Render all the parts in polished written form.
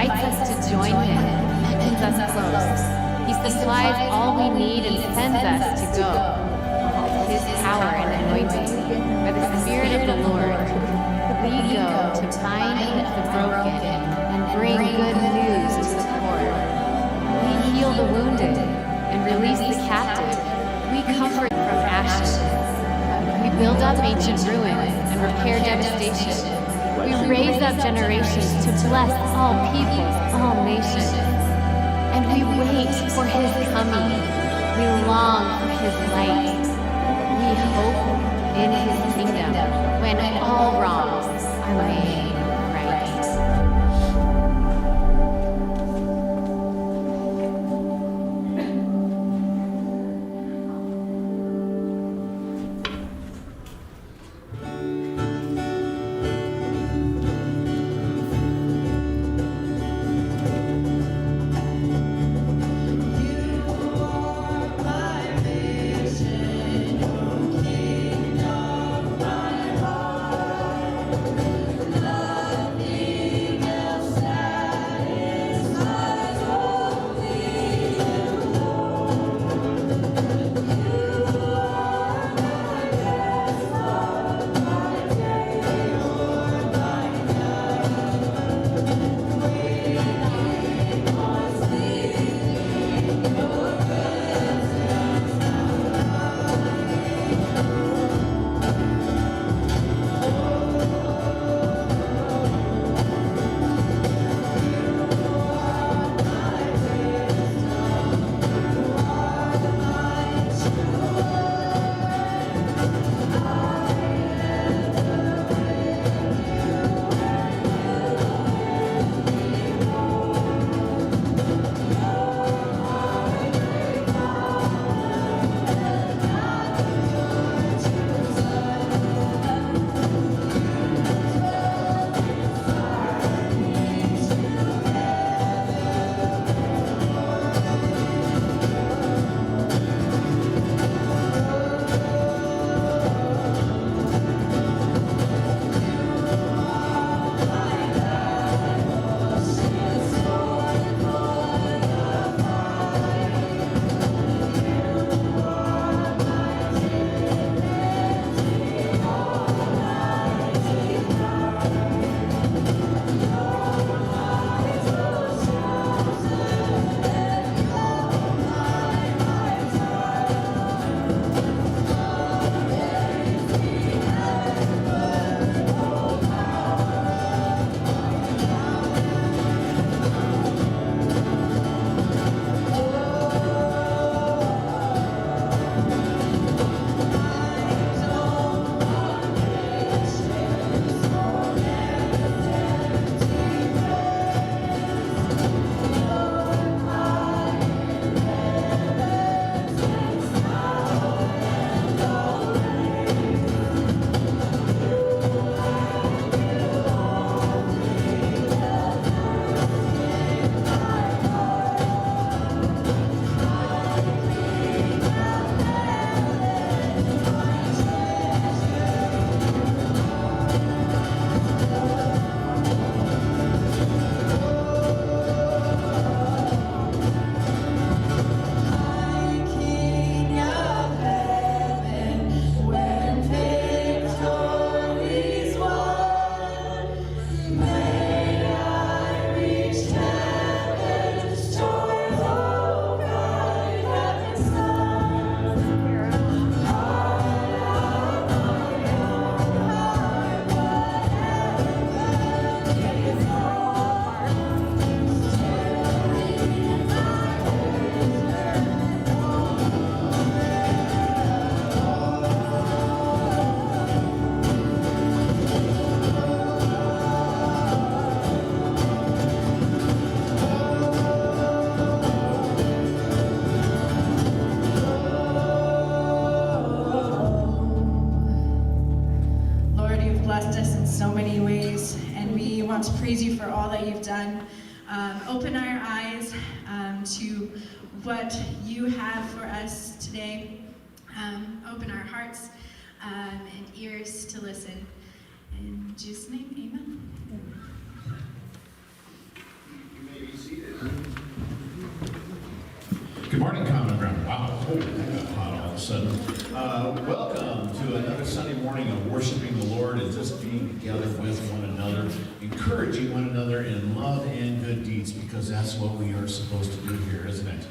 invites us to join him, beckons us close. He supplies all we need and sends us to go. His power and anointing, by the Spirit of the Lord, we go to bind the broken and bring good news to the poor. We heal the wounded and release the captive. We comfort from ashes. We build up ancient ruins and repair devastation. We raise up generations to bless all peoples, all nations. And we wait for his coming. We long for his light. We hope in his kingdom when all wrongs are made right. want to praise you for all that you've done. Open our eyes to what you have for us today. Open our hearts and ears to listen. In Jesus' name, amen. Good morning, Common Ground. Wow, oh, that got hot all of a sudden. Welcome to another Sunday morning of worshiping the Lord and just being together with one another, encouraging one another in love and good deeds, because that's what we are supposed to do here, isn't it?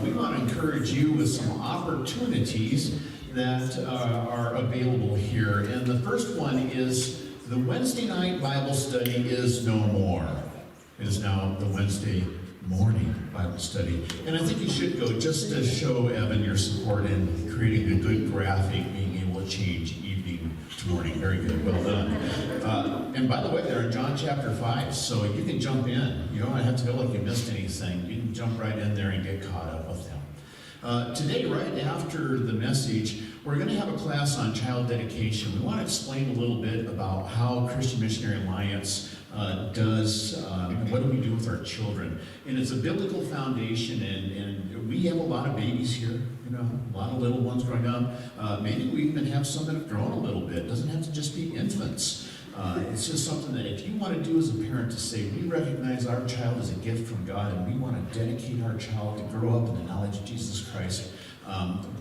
We want to encourage you with some opportunities that are available here. And the first one is the Wednesday night Bible study is no more. It is now the Wednesday morning Bible study. And I think you should go just to show Evan your support in creating a good graphic, being able to change evening to morning. Very good, well done. And by the way, they're in John chapter 5, so you can jump in. You don't have to feel like you missed anything. You can jump right in there and get caught up with them. Today, right after the message, we're going to have a class on child dedication. We want to explain a little bit about how Christian Missionary Alliance does, what do we do with our children. And it's a biblical foundation, and we have a lot of babies here, you know, a lot of little ones growing up. Maybe we even have some that have grown a little bit. It doesn't have to just be infants. It's just something that if you want to do as a parent to say, we recognize our child as a gift from God and we want to dedicate our child to grow up in the knowledge of Jesus Christ,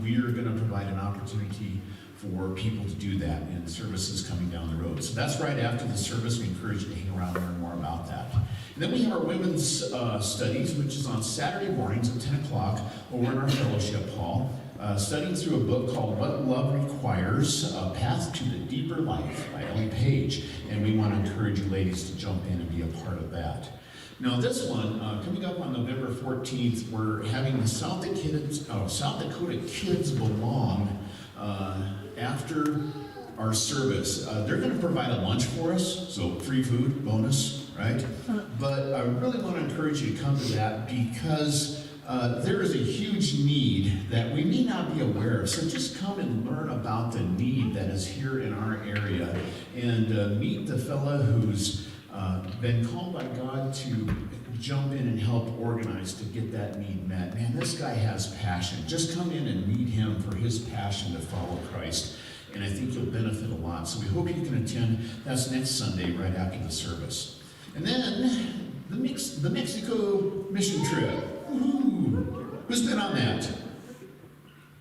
we are going to provide an opportunity for people to do that in services coming down the road. So that's right after the service. We encourage you to hang around and learn more about that. And then we have our women's studies, which is on Saturday mornings at 10 o'clock over in our fellowship hall. Studying through a book called What Love Requires, A Path to the Deeper Life by Ellen Page. And we want to encourage you ladies to jump in and be a part of that. Now this one, coming up on November 14th, we're having the South Dakota Kids Belong after our service. They're going to provide a lunch for us, so free food, bonus, right? But I really want to encourage you to come to that because there is a huge need that we may not be aware of. So just come and learn about the need that is here in our area and meet the fella who's been called by God to jump in and help organize to get that need met. Man, this guy has passion. Just come in and meet him for his passion to follow Christ. And I think you'll benefit a lot. So we hope you can attend. That's next Sunday, right after the service. And then the Mexico mission trip. Ooh, who's been on that?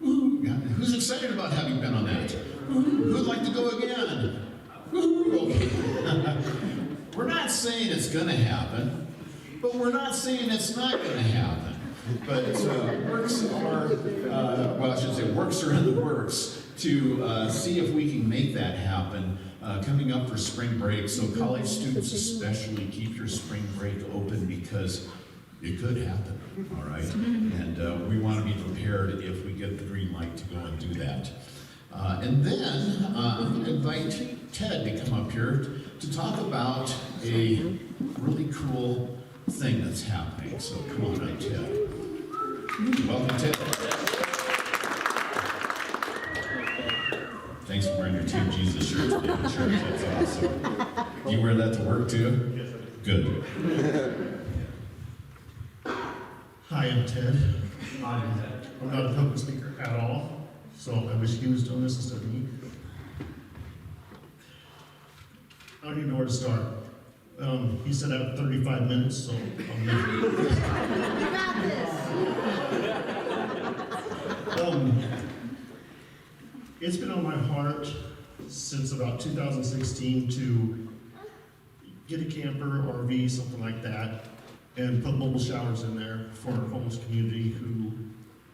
Ooh, who's excited about having been on that? Ooh, who'd like to go again? Ooh, okay. We're not saying it's going to happen, but we're not saying it's not going to happen. But works are in the works to see if we can make that happen coming up for spring break. So college students especially, keep your spring break open because it could happen, all right? And we want to be prepared if we get the green light to go and do that. And then I'm going to invite Ted to come up here to talk about a really cool thing that's happening. So come on up, Ted. Welcome, Ted. Thanks for wearing your Team Jesus shirt today. That's awesome. Do you wear that to work too? Yes, I do. Good. Hi, I'm Ted. I'm not a public speaker at all, so I wish he was doing this instead of me. I don't even know where to start. He said I have 35 minutes, so I'm gonna... You got this! It's been on my heart since about 2016 to get a camper, RV, something like that, and put mobile showers in there for our homeless community who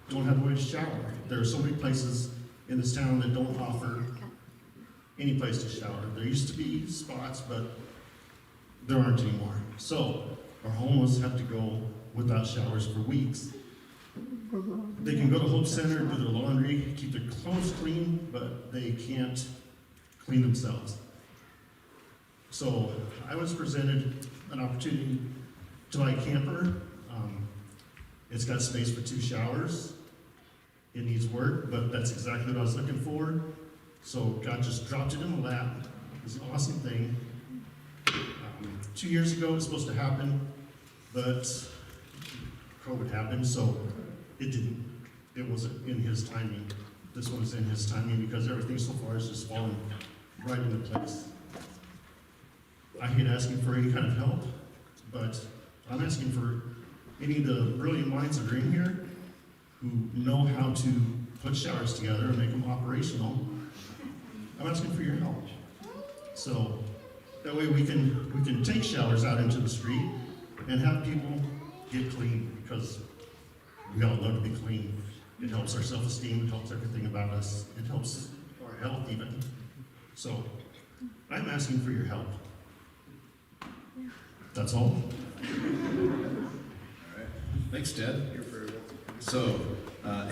don't have a way to shower. There are so many places in this town that don't offer any place to shower. There used to be spots, but there aren't anymore. So our homeless have to go without showers for weeks. They can go to Hope Center, do their laundry, keep their clothes clean, but they can't clean themselves. So I was presented an opportunity to buy a camper. It's got space for 2 showers. It needs work, but that's exactly what I was looking for. So God just dropped it in my lap. It was an awesome thing. 2 years ago it was supposed to happen, but COVID happened, so it didn't. It wasn't in his timing. This one's in his timing because everything so far has just fallen right into place. I hate asking for any kind of help, but I'm asking for any of the brilliant minds that are in here who know how to put showers together and make them operational. I'm asking for your help. So that way we can take showers out into the street and have people get clean, because we all love to be clean. It helps our self-esteem, it helps everything about us, it helps our health even. So I'm asking for your help. That's all. Thanks, Ted. So,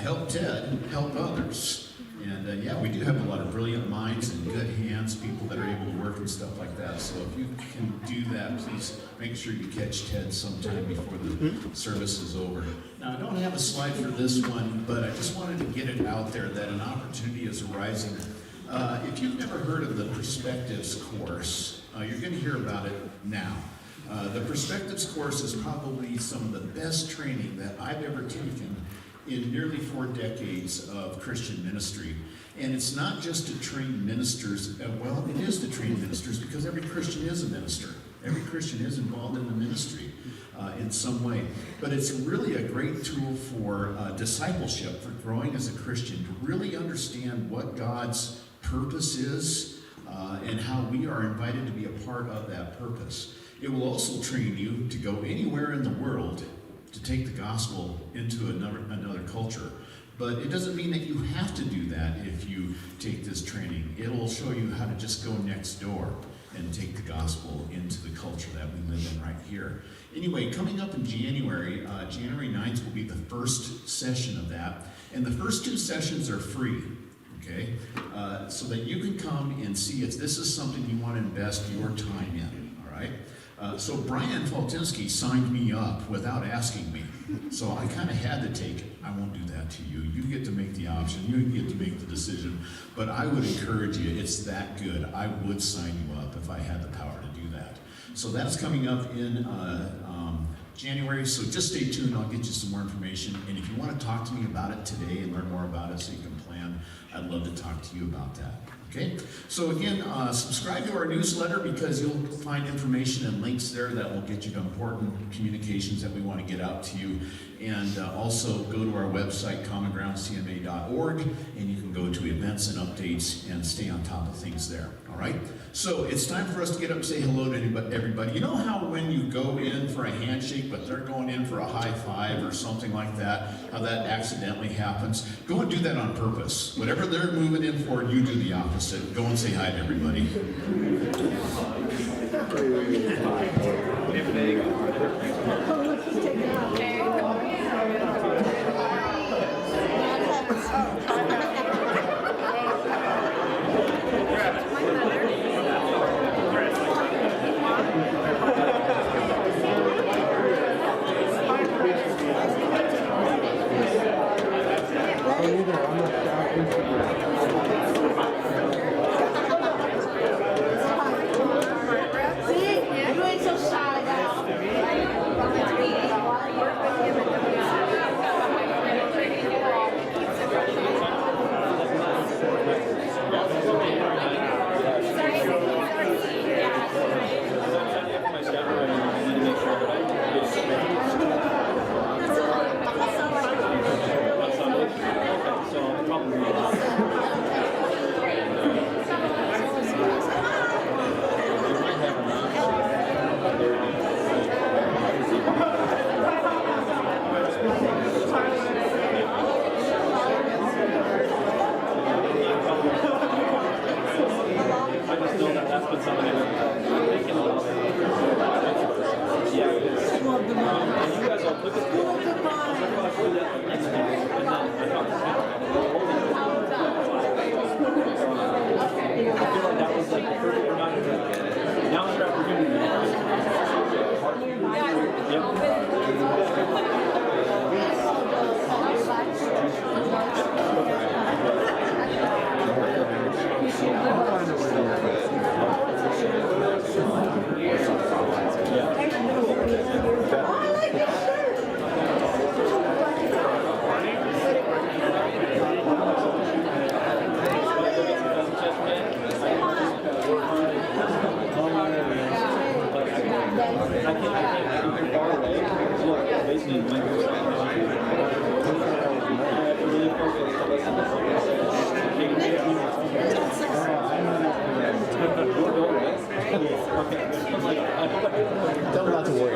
help Ted, help others. And yeah, we do have a lot of brilliant minds and good hands, people that are able to work and stuff like that. So if you can do that, please make sure you catch Ted sometime before the service is over. Now, I don't have a slide for this one, but I just wanted to get it out there that an opportunity is arising. If you've never heard of the Perspectives course, you're going to hear about it now. The Perspectives course is probably some of the best training that I've ever taken in nearly 4 decades of Christian ministry. And it's not just to train ministers, well, it is to train ministers because every Christian is a minister. Every Christian is involved in the ministry in some way. But it's really a great tool for discipleship, for growing as a Christian, to really understand what God's purpose is and how we are invited to be a part of that purpose. It will also train you to go anywhere in the world to take the gospel into another culture. But it doesn't mean that you have to do that if you take this training. It'll show you how to just go next door and take the gospel into the culture that we live in right here. Anyway, coming up in January, January 9th will be the first session of that. And the first 2 sessions are free, okay? So that you can come and see if this is something you want to invest your time in, all right? So Brian Faltinsky signed me up without asking me. So I kind of had to take it. I won't do that to you. You get to make the option. You get to make the decision. But I would encourage you. It's that good. I would sign you up if I had the power to do that. So that's coming up in January. So just stay tuned. I'll get you some more information. And if you want to talk to me about it today and learn more about it so you can plan, I'd love to talk to you about that. Okay, so again, subscribe to our newsletter because you'll find information and links there that will get you to important communications that we want to get out to you. And also go to our website, commongroundcma.org, and you can go to events and updates and stay on top of things there. All right, so it's time for us to get up and say hello to everybody. You know how when you go in for a handshake, but they're going in for a high five or something like that, how that accidentally happens? Go and do that on purpose. Whatever they're moving in for, you do the opposite. Go and say hi to everybody.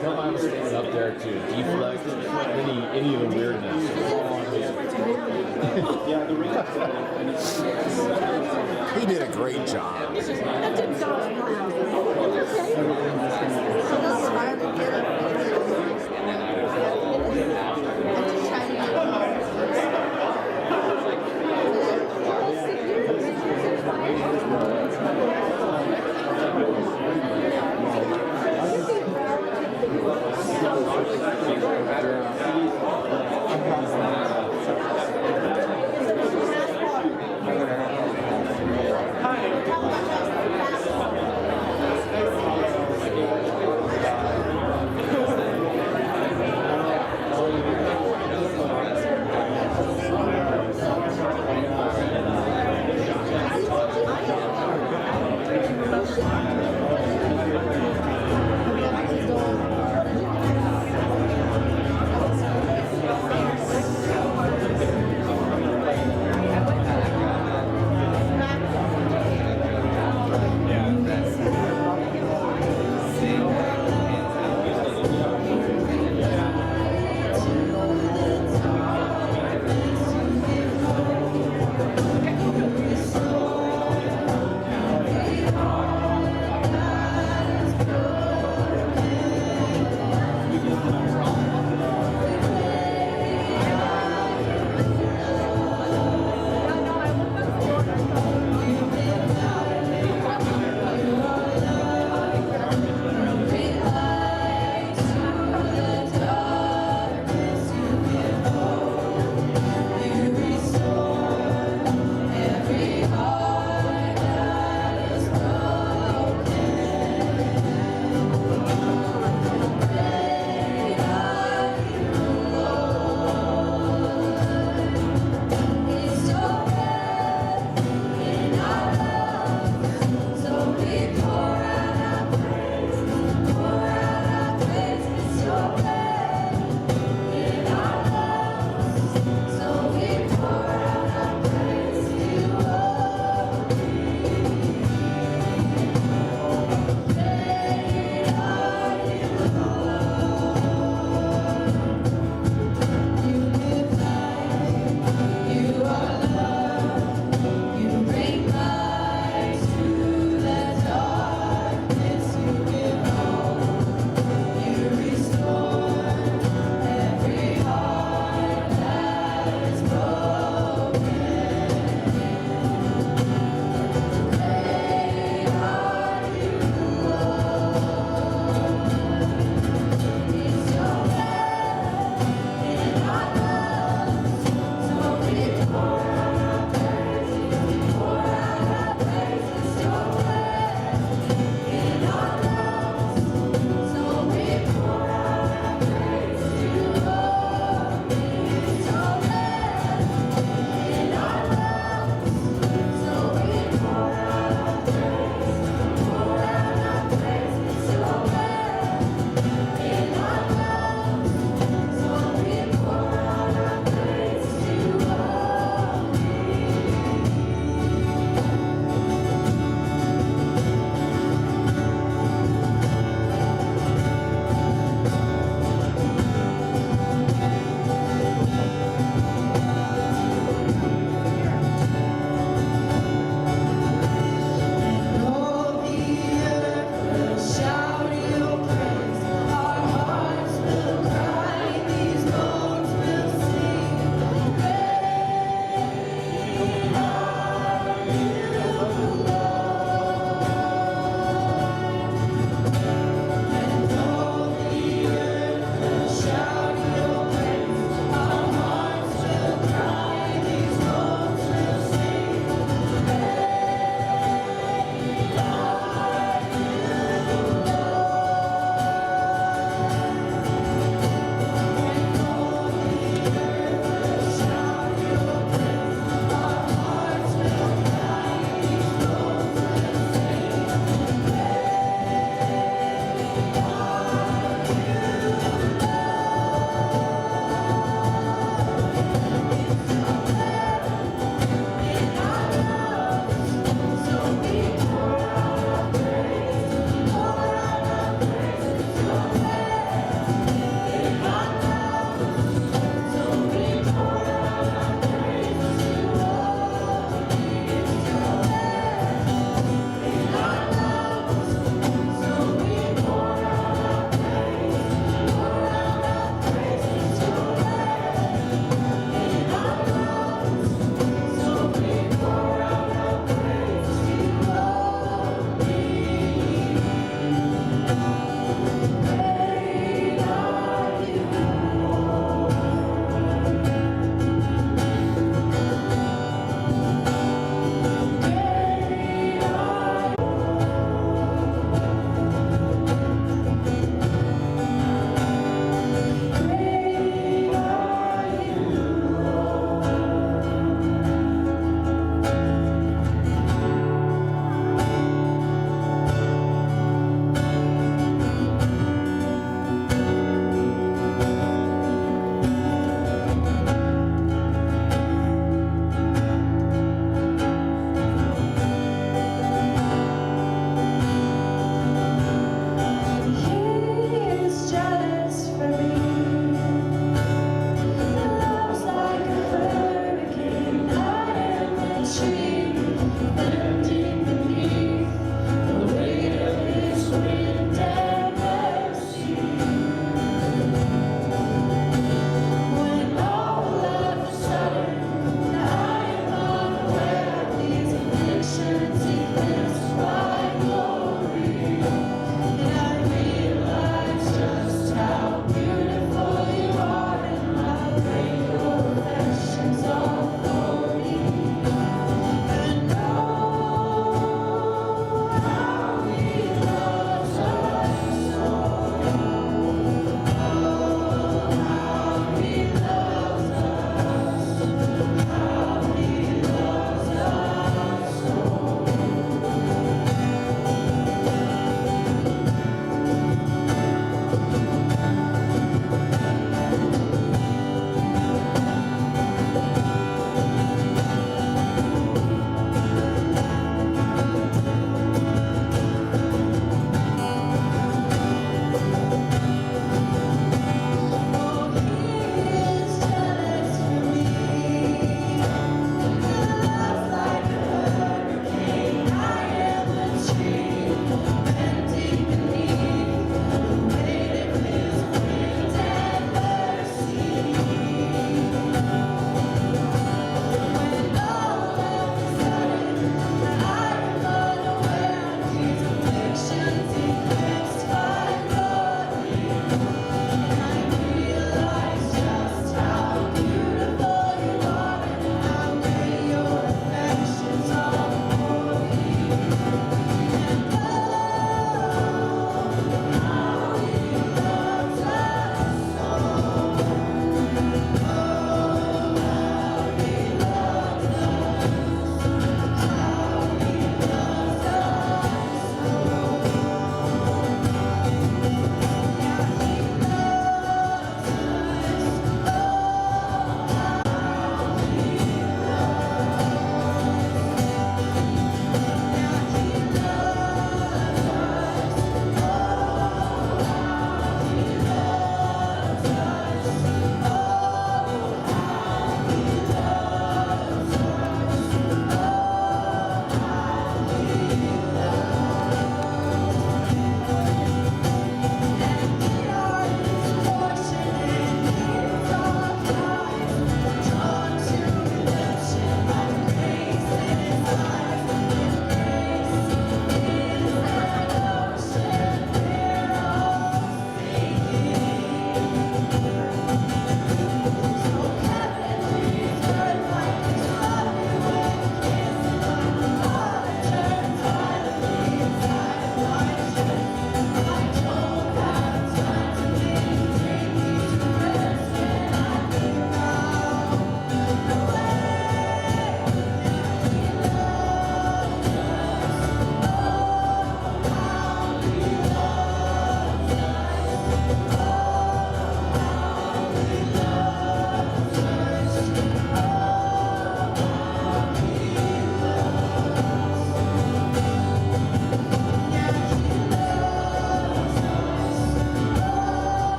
Don't mind standing up there to deflect any of the weirdness. He did a great job. That's exhausting. That's hard to get up. I'm just trying to get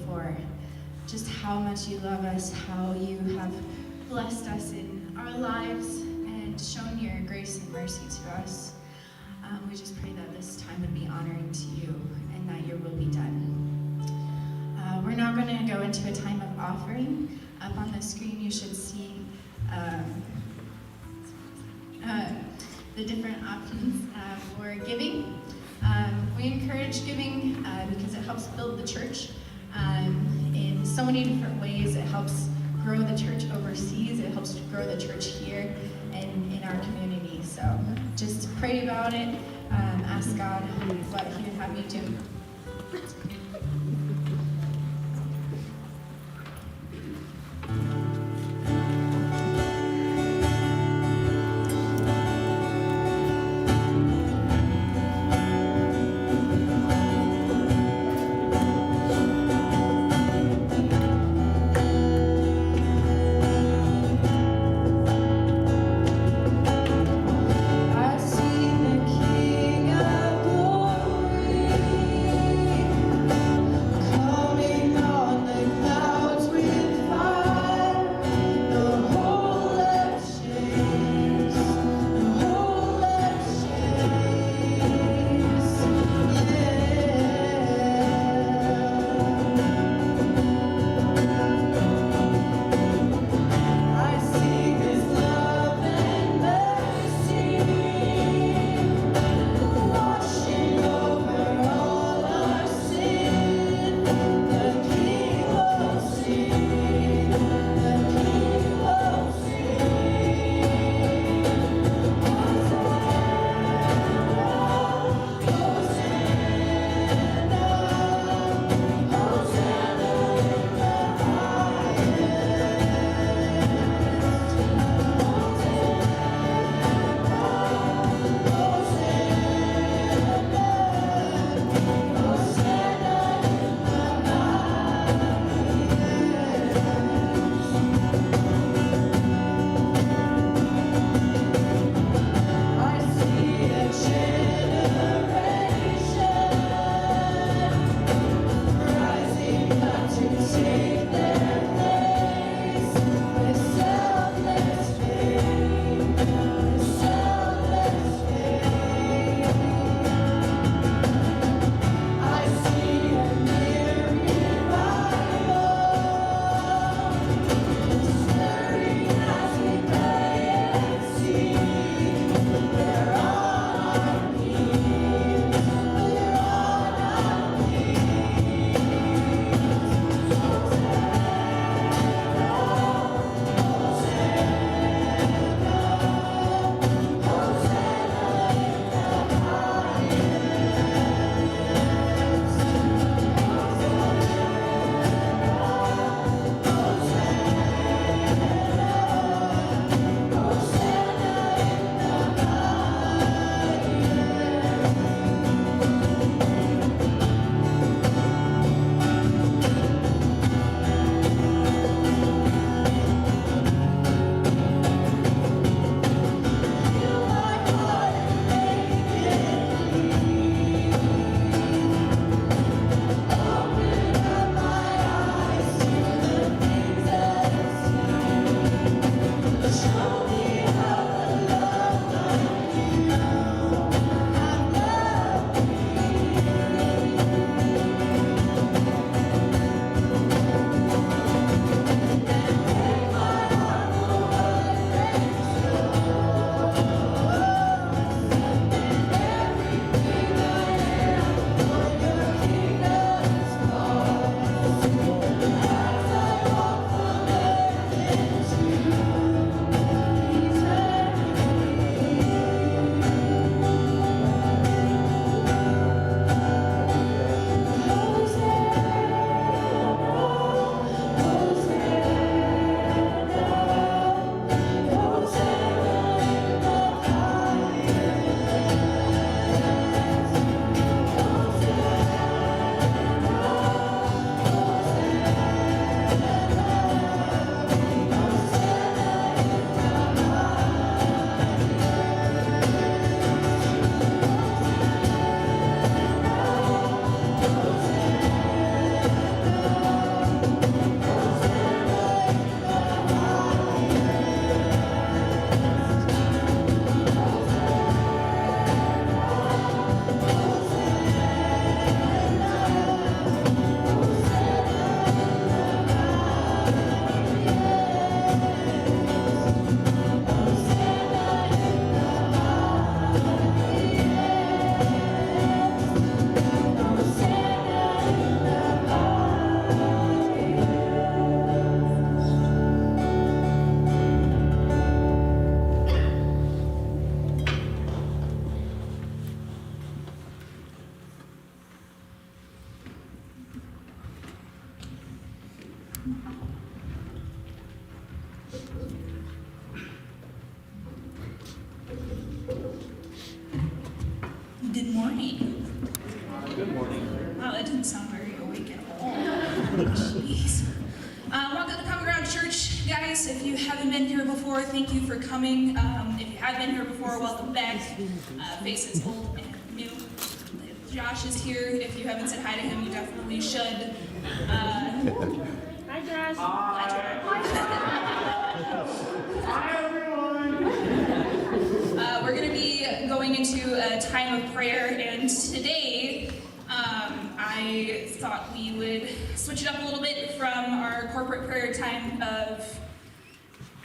for just how much you love us, how you have blessed us in our lives and shown your grace and mercy to us. We just pray that this time would be honoring to you and that your will be done. We're now going to go into a time of offering. Up on the screen you should see the different options for giving. We encourage giving because it helps build the church in so many different ways. It helps grow the church overseas. It helps grow the church here and in our community. So just pray about it. Ask God what He would have you do. I see the King of Glory. Jeez. Welcome to Common Ground Church, guys. If you haven't been here before, thank you for coming. If you have been here before, welcome back. Faces old and new. Josh is here. If you haven't said hi to him, you definitely should. Hi, Josh. Hi, everyone! We're going to be going into a time of prayer, and today I thought we would switch it up a little bit from our corporate prayer time of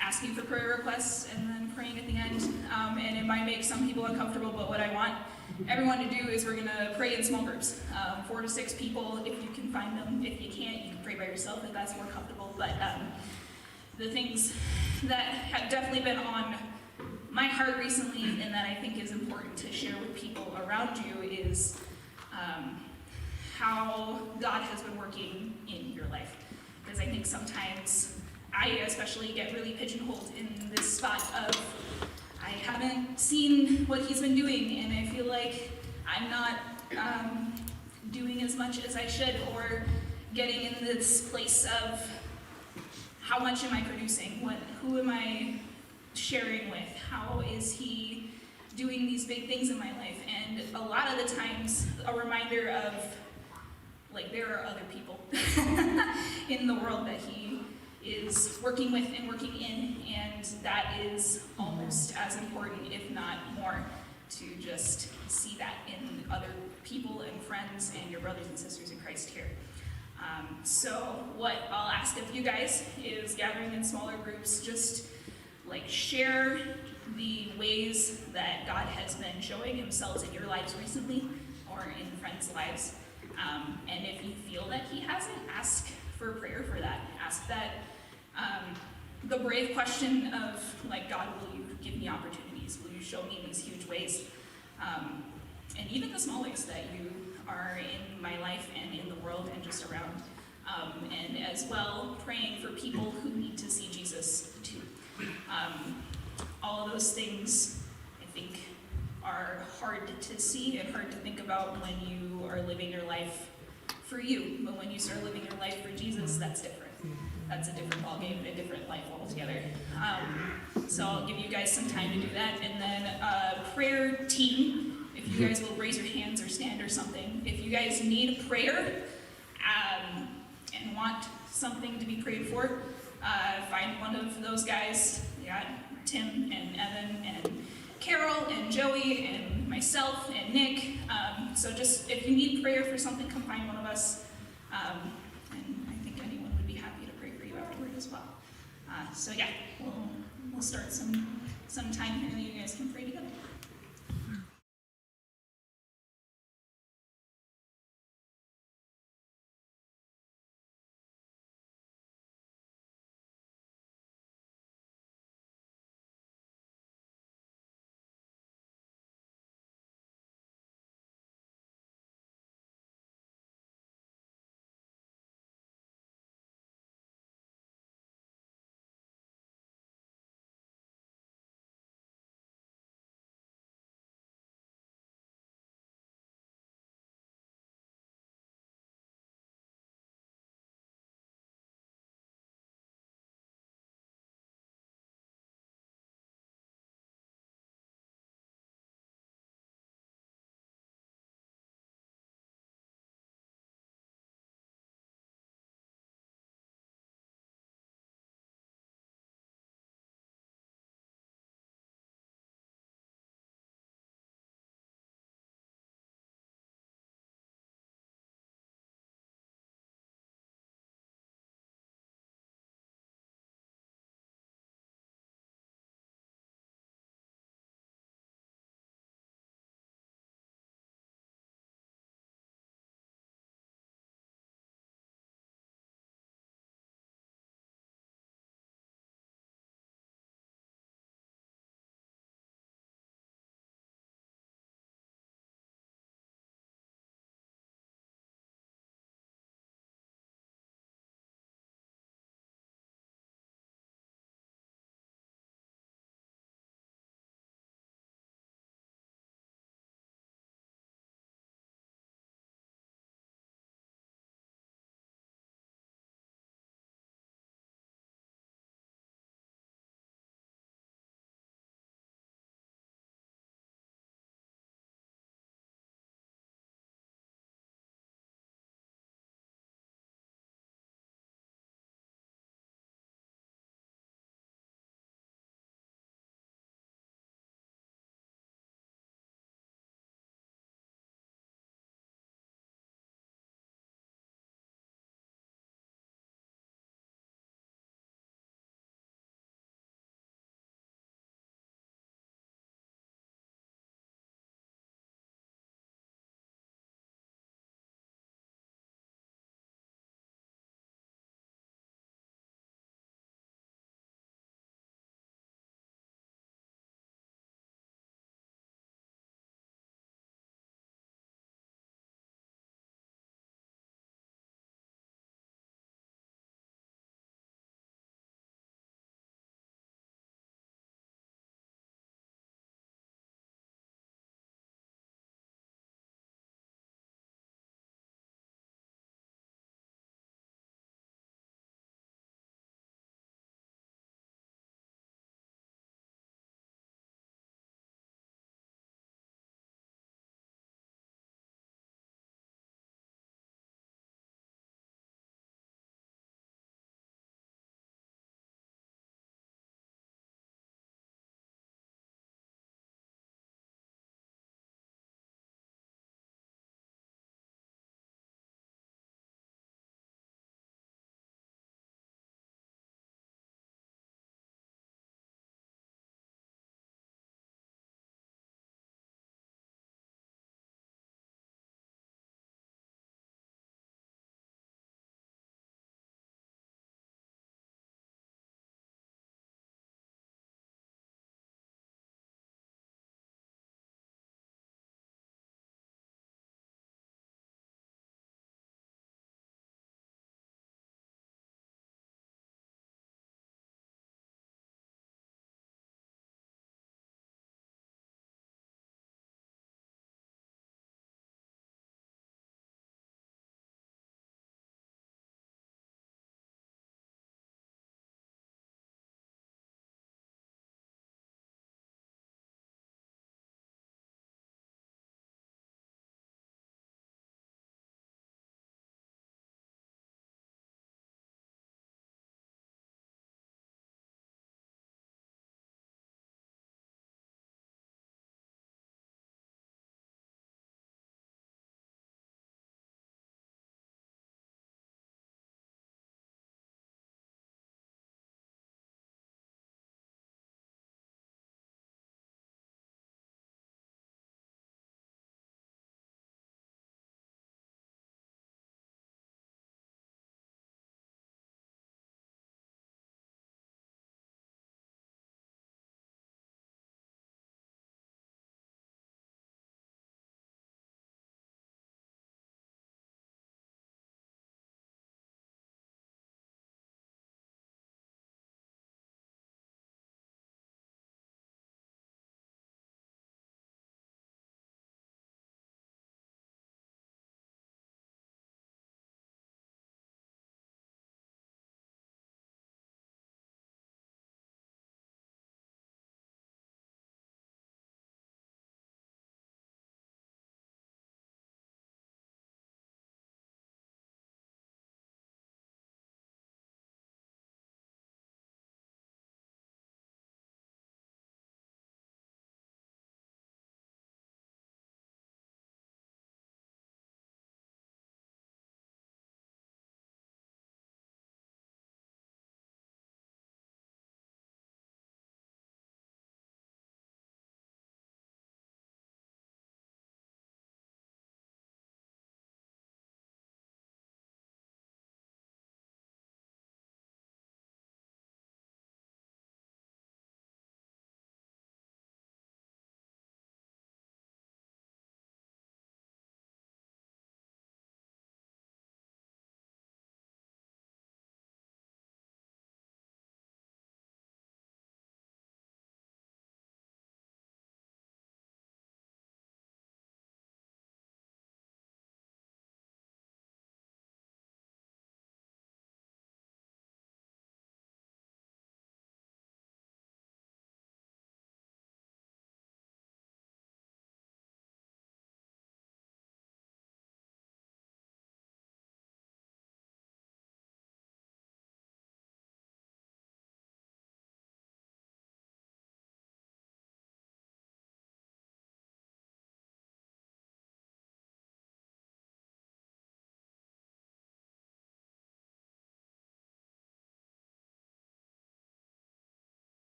asking for prayer requests and then praying at the end. And it might make some people uncomfortable, but what I want everyone to do is we're going to pray in small groups, 4 to 6 people if you can find them. If you can't, you can pray by yourself if that's more comfortable. But the things that have definitely been on my heart recently and that I think is important to share with people around you is how God has been working in your life. Because I think sometimes I especially get really pigeonholed in this spot of I haven't seen what he's been doing and I feel like I'm not doing as much as I should or getting in this place of how much am I producing? Who am I sharing with? How is he doing these big things in my life? And a lot of the times a reminder of like there are other people in the world that he is working with and working in, and that is almost as important, if not more, to just see that in other people and friends and your brothers and sisters in Christ here. So what I'll ask of you guys is gathering in smaller groups, just like share the ways that God has been showing himself in your lives recently or in friends' lives. And if you feel that he hasn't, ask for prayer for that. Ask that the brave question of, like, God, will you give me opportunities? Will you show me in these huge ways? And even the small ways that you are in my life and in the world and just around. And as well, praying for people who need to see Jesus too. All of those things, I think, are hard to see and hard to think about when you are living your life for you. But when you start living your life for Jesus, that's different. That's a different ballgame, a different life altogether. So I'll give you guys some time to do that. And then prayer team, if you guys will raise your hands or stand or something. If you guys need prayer and want something to be prayed for, find one of those guys. We got Tim and Evan and Carol and Joey and myself and Nick. So just if you need prayer for something, come find one of us. And I think anyone would be happy to pray for you afterward as well. So yeah, we'll start some time here and you guys can pray together.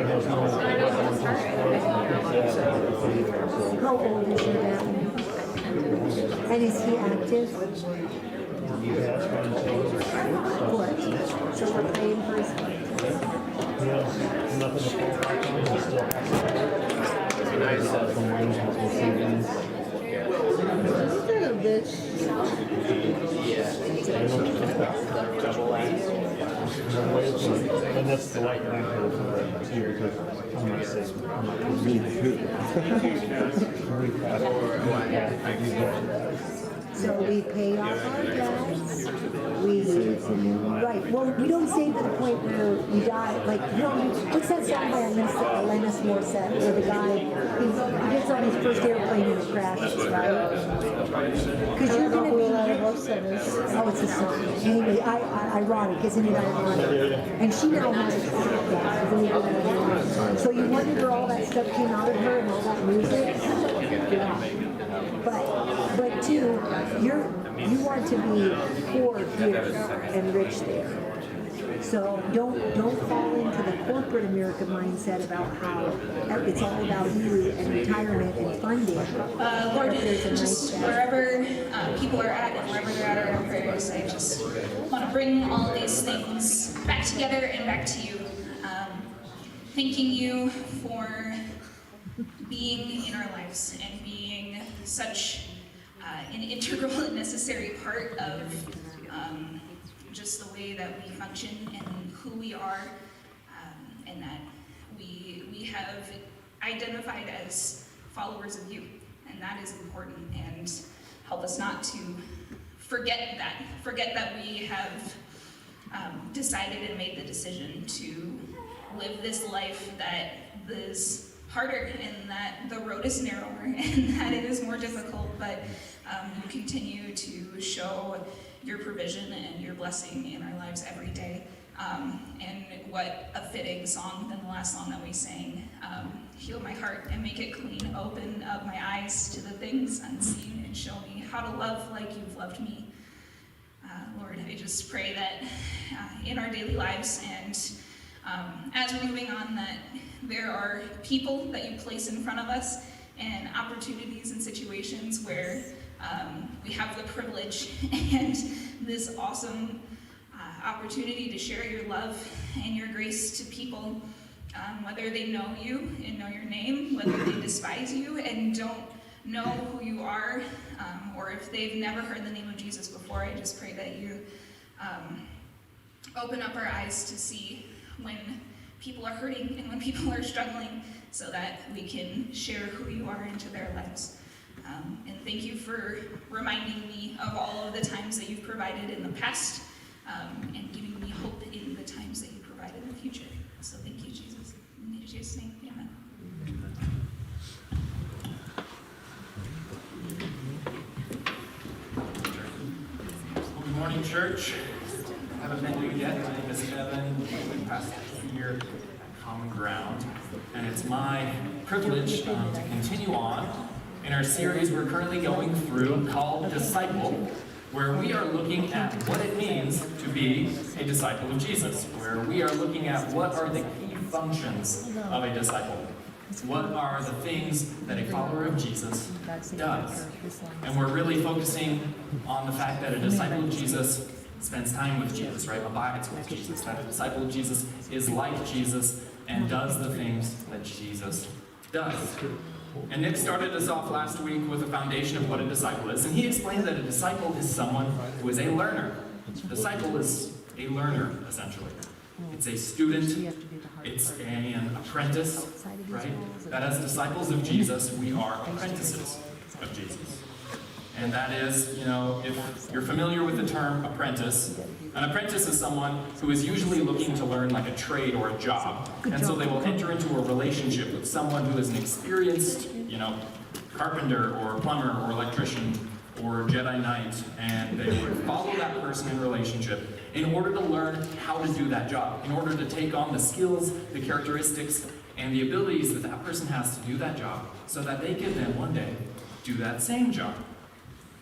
How old is your dad? And is he active? What? So we're praying for his little bitch. And that's the light lamp here because I'm not saying I'm not really good. So we pay off our debts. Right. Well, we don't save to the point where we die. Like, you know, what's that song by Alanis Morissette where the guy he gets on his first airplane and it crashes, right? Because you're going to be. Oh, it's a song. Anyway, ironic, isn't it ironic? And she now has a track dance, believe it or not. So you wonder where all that stuff came out of her and all that music? Yeah. But too, you want to be poor here and rich there. So don't fall into the corporate America mindset about how it's all about you and retirement and funding. Lord, just wherever people are at and wherever they're at in our prayers, I just want to bring all these things back together and back to you. Thanking you for being in our lives and being such an integral and necessary part of just the way that we function and who we are, and that we have identified as followers of you, and that is important, and help us not to forget that we have decided and made the decision to live this life that is harder and that the road is narrower and that it is more difficult, but you continue to show your provision and your blessing in our lives every day. And what a fitting song than the last song that we sang, heal my heart and make it clean, open up my eyes to the things unseen and show me how to love like you've loved me. Lord, I just pray that in our daily lives and as we're moving on, that there are people that you place in front of us and opportunities and situations where we have the privilege and this awesome opportunity to share your love and your grace to people, whether they know you and know your name, whether they despise you and don't know who you are, or if they've never heard the name of Jesus before. I just pray that you open up our eyes to see when people are hurting and when people are struggling, so that we can share who you are into their lives. And thank you for reminding me of all of the times that you've provided in the past, and giving me hope in the times that you provide in the future. So thank you, Jesus. In Jesus' name, amen. Good morning, church. I haven't met you yet. My name is Evan. I'm pastor here at Common Ground, and it's my privilege to continue on in our series we're currently going through called Disciple, where we are looking at what it means to be a disciple of Jesus, where we are looking at what are the key functions of a disciple. What are the things that a follower of Jesus does? And we're really focusing on the fact that a disciple of Jesus spends time with Jesus, right? Abides with Jesus. That a disciple of Jesus is like Jesus and does the things that Jesus does. And Nick started us off last week with a foundation of what a disciple is, and he explained that a disciple is someone who is a learner. A disciple is a learner, essentially. It's a student, it's an apprentice, right? That as disciples of Jesus, we are apprentices of Jesus. And that is, if you're familiar with the term apprentice, an apprentice is someone who is usually looking to learn like a trade or a job. And so they will enter into a relationship with someone who is an experienced, carpenter or plumber or electrician or Jedi Knight, and they would follow that person in relationship in order to learn how to do that job, in order to take on the skills, the characteristics, and the abilities that that person has to do that job, so that they can then one day do that same job.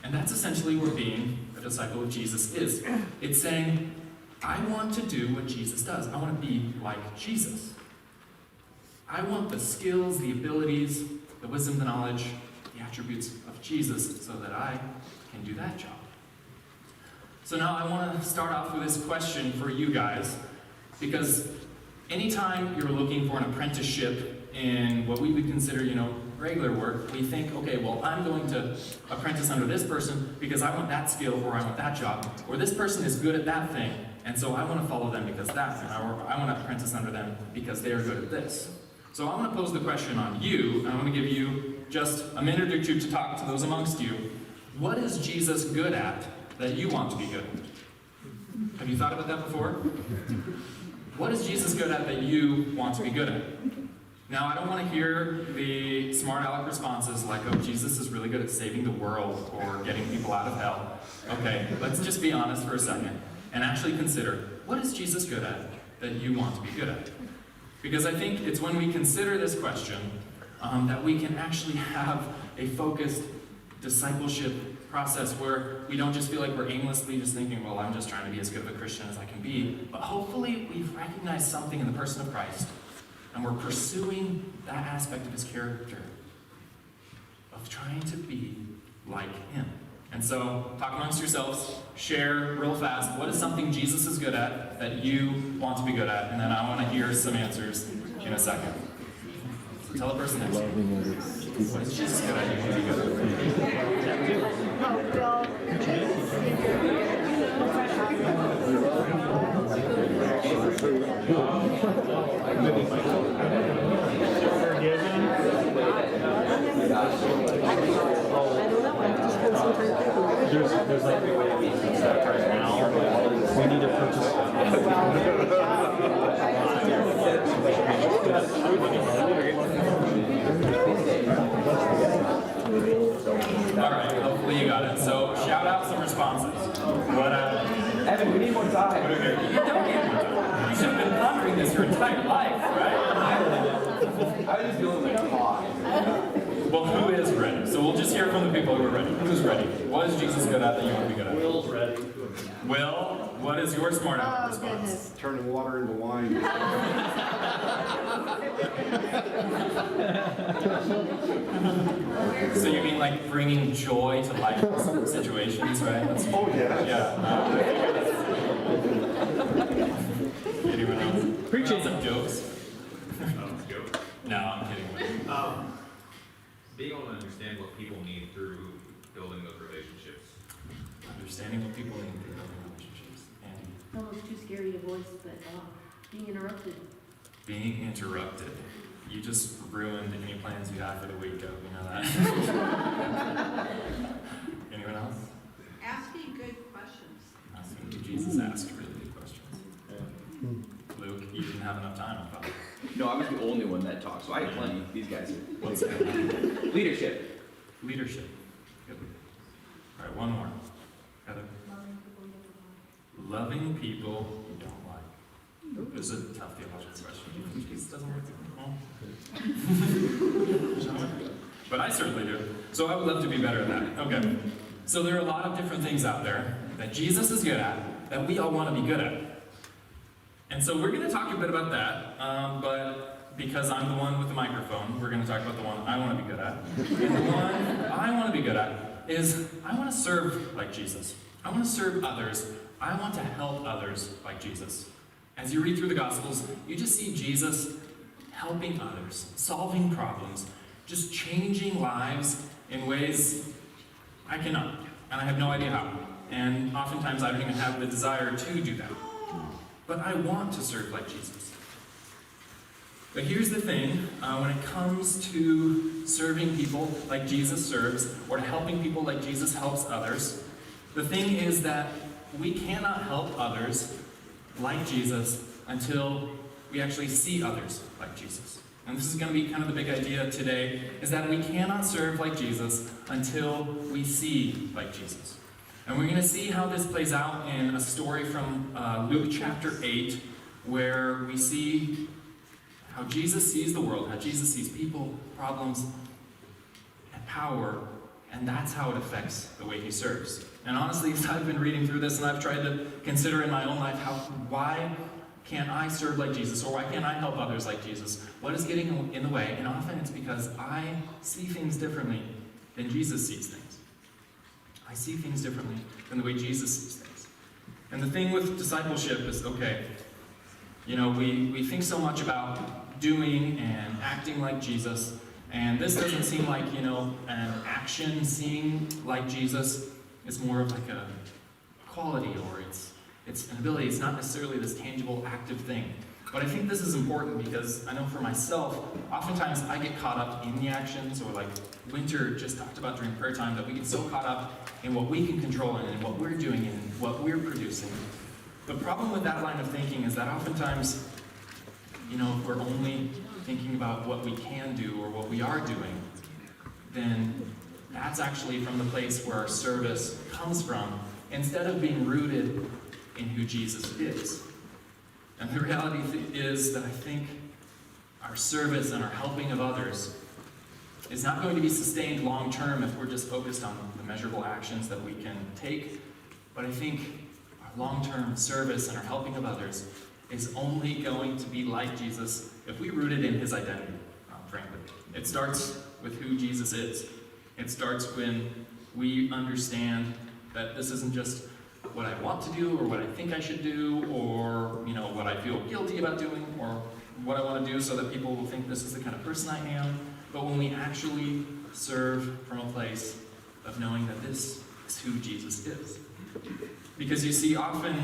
And that's essentially what being a disciple of Jesus is. It's saying, I want to do what Jesus does. I want to be like Jesus. I want the skills, the abilities, the wisdom, the knowledge, the attributes of Jesus so that I can do that job. So now I want to start off with this question for you guys, because anytime you're looking for an apprenticeship in what we would consider, regular work, we think, okay, well, I'm going to apprentice under this person because I want that skill or I want that job, or this person is good at that thing, and so I want to follow them because that thing, or I want to apprentice under them because they are good at this. So I want to pose the question on you, and I want to give you just a minute or two to talk to those amongst you. What is Jesus good at that you want to be good at? Have you thought about that before? What is Jesus good at that you want to be good at? Now, I don't want to hear the smart aleck responses like, oh, Jesus is really good at saving the world or getting people out of hell. Okay, let's just be honest for a second and actually consider, what is Jesus good at that you want to be good at? Because I think it's when we consider this question that we can actually have a focused discipleship process where we don't just feel like we're aimlessly just thinking, well, I'm just trying to be as good of a Christian as I can be, but hopefully we've recognized something in the person of Christ and we're pursuing that aspect of his character of trying to be like him. And so, talk amongst yourselves, share real fast, what is something Jesus is good at that you want to be good at? And then I want to hear some answers in a second. So tell the person next to you. What is Jesus good at you want to be good There's like right now, we need to purchase. Alright, hopefully you got it. So, shout out some responses. Evan, we need more time. You don't need more time. You should have been pondering this your entire life, right? I just feel like talk. Well, who is ready? So we'll just hear from the people who are ready. Who's ready? What is Jesus good at that you want to be good at? Will's ready. Will, what is your smart aleck response? Goodness. Turning water into wine. So you mean like bringing joy to life in situations, right? Oh, yeah. Yeah. Anyone else? Preaching some jokes. No, I'm kidding. Being able to understand what people need through building those relationships. Understanding what people need through building relationships. Andy? Almost too scary to voice, but being interrupted. Being interrupted. You just ruined any plans you have for the week, Joe. You know that? Anyone else? Asking good questions. Jesus asked really good questions. Luke, you didn't have enough time, I thought. No, I was the only one that talked, so I had plenty. These guys are. What's that? Leadership. Leadership. Good. All right, one more. Heather. Loving people you don't like. This is a tough theological question. Do you think Jesus doesn't like people? But I certainly do. So I would love to be better at that. Okay. So there are a lot of different things out there that Jesus is good at that we all want to be good at. And so we're going to talk a bit about that, but because I'm the one with the microphone, we're going to talk about the one I want to be good at. And the one I want to be good at is I want to serve like Jesus. I want to serve others. I want to help others like Jesus. As you read through the Gospels, you just see Jesus helping others, solving problems, just changing lives in ways I cannot, and I have no idea how. And oftentimes I don't even have the desire to do that. But I want to serve like Jesus. But here's the thing, when it comes to serving people like Jesus serves, or to helping people like Jesus helps others, the thing is that we cannot help others like Jesus until we actually see others like Jesus. And this is going to be kind of the big idea today, is that we cannot serve like Jesus until we see like Jesus. And we're going to see how this plays out in a story from Luke chapter 8, where we see how Jesus sees the world, how Jesus sees people, problems, and power, and that's how it affects the way he serves. And honestly, as I've been reading through this and I've tried to consider in my own life why can't I serve like Jesus? Or why can't I help others like Jesus? What is getting in the way? And often it's because I see things differently than Jesus sees things. I see things differently than the way Jesus sees things. And the thing with discipleship is, okay, you know, we think so much about doing and acting like Jesus, and this doesn't seem like, you know, an action seeing like Jesus. It's more of like a quality, or it's an ability. It's not necessarily this tangible, active thing. But I think this is important because I know for myself, oftentimes I get caught up in the actions, or like Winter just talked about during prayer time, that we get so caught up in what we can control and what we're doing and what we're producing. The problem with that line of thinking is that oftentimes, you know, if we're only thinking about what we can do or what we are doing, then that's actually from the place where our service comes from, instead of being rooted in who Jesus is. And the reality is that I think our service and our helping of others is not going to be sustained long term if we're just focused on the measurable actions that we can take. But I think our long-term service and our helping of others is only going to be like Jesus if we root it in his identity, frankly. It starts with who Jesus is. It starts when we understand that this isn't just what I want to do or what I think I should do, or, you know, what I feel guilty about doing, or what I want to do so that people will think this is the kind of person I am. But when we actually serve from a place of knowing that this is who Jesus is. Because you see, often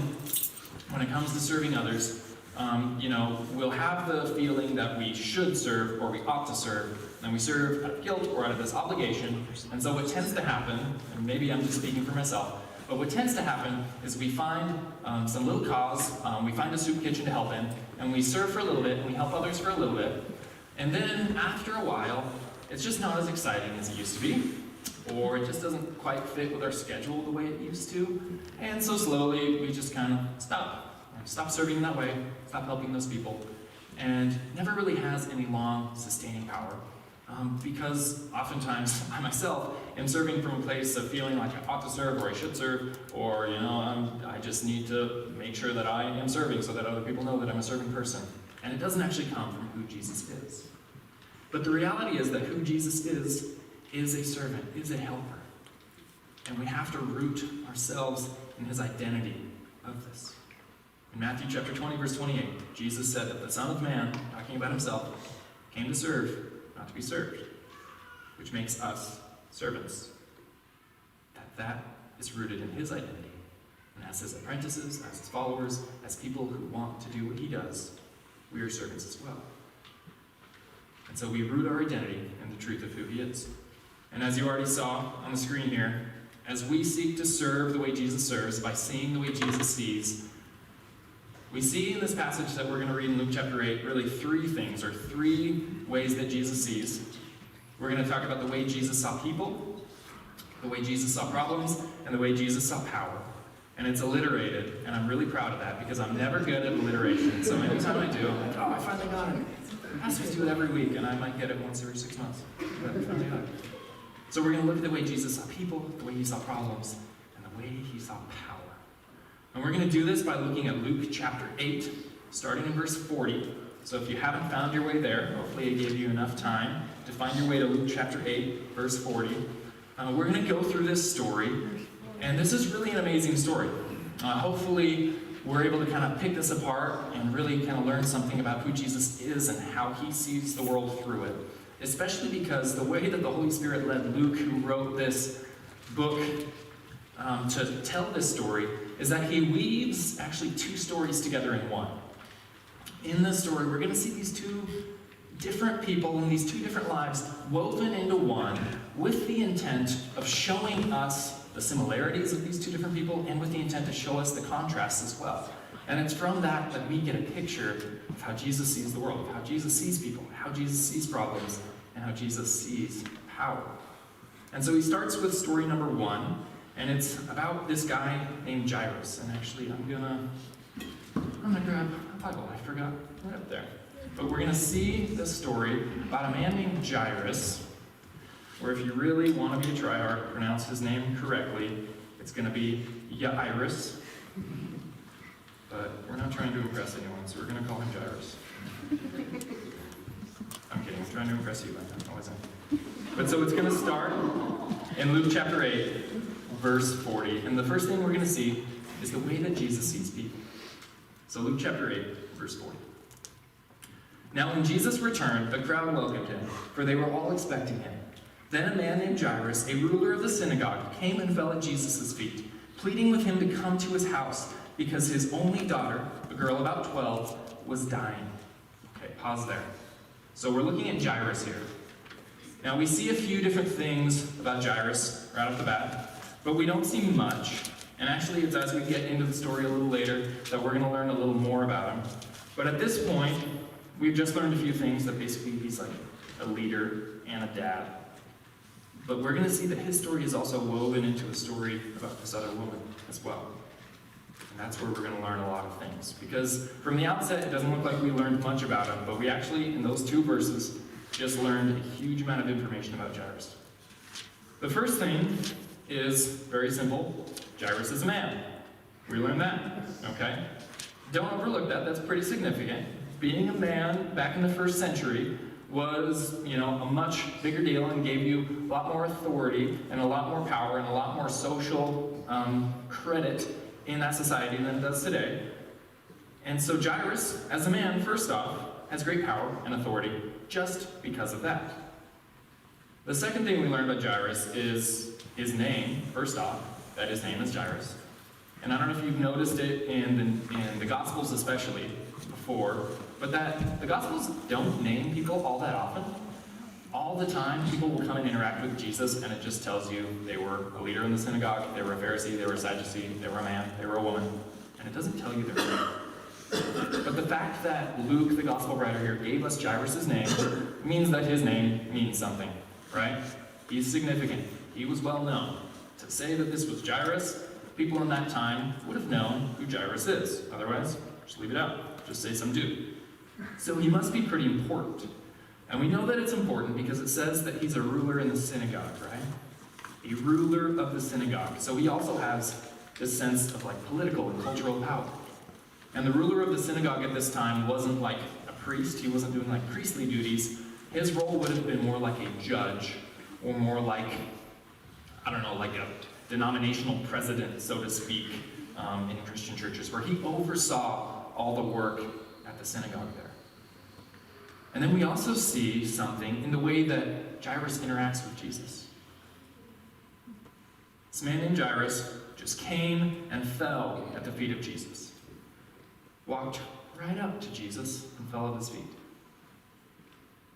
when it comes to serving others, you know, we'll have the feeling that we should serve or we ought to serve, and we serve out of guilt or out of this obligation. And so what tends to happen, and maybe I'm just speaking for myself, but what tends to happen is we find some little cause, we find a soup kitchen to help in, and we serve for a little bit, and we help others for a little bit, and then after a while, it's just not as exciting as it used to be, or it just doesn't quite fit with our schedule the way it used to, and so slowly we just kind of stop serving in that way, stop helping those people, and never really has any long sustaining power. Because oftentimes I myself am serving from a place of feeling like I ought to serve, or I should serve, or, you know, I just need to make sure that I am serving so that other people know that I'm a serving person. And it doesn't actually come from who Jesus is. But the reality is that who Jesus is a servant, is a helper. And we have to root ourselves in his identity of this. In Matthew chapter 20, verse 28, Jesus said that the Son of Man, talking about himself, came to serve, not to be served, which makes us servants. That is rooted in his identity. And as his apprentices, as his followers, as people who want to do what he does, we are servants as well. And so we root our identity in the truth of who he is. And as you already saw on the screen here, as we seek to serve the way Jesus serves, by seeing the way Jesus sees, we see in this passage that we're going to read in Luke chapter 8 really three things, or three ways that Jesus sees. We're going to talk about the way Jesus saw people, the way Jesus saw problems, and the way Jesus saw power. And it's alliterated, and I'm really proud of that because I'm never good at alliteration. So anytime I do, I'm like, oh, I finally got it. Pastors do it every week, and I might get it once every 6 months. But I finally got it. So we're going to look at the way Jesus saw people, the way he saw problems, and the way he saw power. And we're going to do this by looking at Luke chapter 8, starting in verse 40. So if you haven't found your way there, hopefully I gave you enough time to find your way to Luke chapter 8, verse 40. We're going to go through this story, and this is really an amazing story. Hopefully we're able to kind of pick this apart and really kind of learn something about who Jesus is and how he sees the world through it. Especially because the way that the Holy Spirit led Luke, who wrote this book, to tell this story, is that he weaves actually two stories together in one. In this story, we're going to see these two different people in these two different lives woven into one with the intent of showing us the similarities of these two different people and with the intent to show us the contrasts as well. And it's from that that we get a picture of how Jesus sees the world, of how Jesus sees people, how Jesus sees problems, and how Jesus sees power. And so he starts with story number 1, and it's about this guy named Jairus. And actually, I'm gonna grab a Bible. I forgot right up there. But we're gonna see this story about a man named Jairus, or if you really want to be a tryhard to pronounce his name correctly, it's gonna be Jairus. but we're not trying to impress anyone, so we're going to call him Jairus. I'm kidding, I'm trying to impress you, I wasn't. But so it's going to start in Luke chapter 8, verse 40. And the first thing we're going to see is the way that Jesus sees people. So Luke chapter 8, verse 40. Now when Jesus returned, the crowd welcomed him, for they were all expecting him. Then a man named Jairus, a ruler of the synagogue, came and fell at Jesus' feet, pleading with him to come to his house, because his only daughter, a girl about 12, was dying. Okay, pause there. So we're looking at Jairus here. Now we see a few different things about Jairus right off the bat, but we don't see much. And actually it's as we get into the story a little later that we're going to learn a little more about him. But at this point, we've just learned a few things, that basically he's like a leader and a dad. But we're going to see that his story is also woven into a story about this other woman as well. And that's where we're going to learn a lot of things. Because from the outset, it doesn't look like we learned much about him, but we actually, in those 2 verses, just learned a huge amount of information about Jairus. The first thing is very simple. Jairus is a man. We learned that, okay? Don't overlook that. That's pretty significant. Being a man back in the 1st century was, a much bigger deal and gave you a lot more authority and a lot more power and a lot more social credit in that society than it does today. And so Jairus, as a man, first off, has great power and authority just because of that. The second thing we learn about Jairus is his name, first off, that his name is Jairus. And I don't know if you've noticed it in the Gospels especially before, but that the Gospels don't name people all that often. All the time, people will come and interact with Jesus, and it just tells you they were a leader in the synagogue, they were a Pharisee, they were a Sadducee, they were a man, they were a woman, and it doesn't tell you their name. But the fact that Luke, the Gospel writer here, gave us Jairus' name means that his name means something, right? He's significant. He was well known. To say that this was Jairus, people in that time would have known who Jairus is. Otherwise, just leave it out. Just say some dude. So he must be pretty important. And we know that it's important because it says that he's a ruler in the synagogue, right? A ruler of the synagogue. So he also has this sense of like political and cultural power. And the ruler of the synagogue at this time wasn't like a priest. He wasn't doing like priestly duties. His role would have been more like a judge, or more like, I don't know, like a denominational president, so to speak, in Christian churches, where he oversaw all the work at the synagogue there. And then we also see something in the way that Jairus interacts with Jesus. This man named Jairus just came and fell at the feet of Jesus. Walked right up to Jesus and fell at his feet.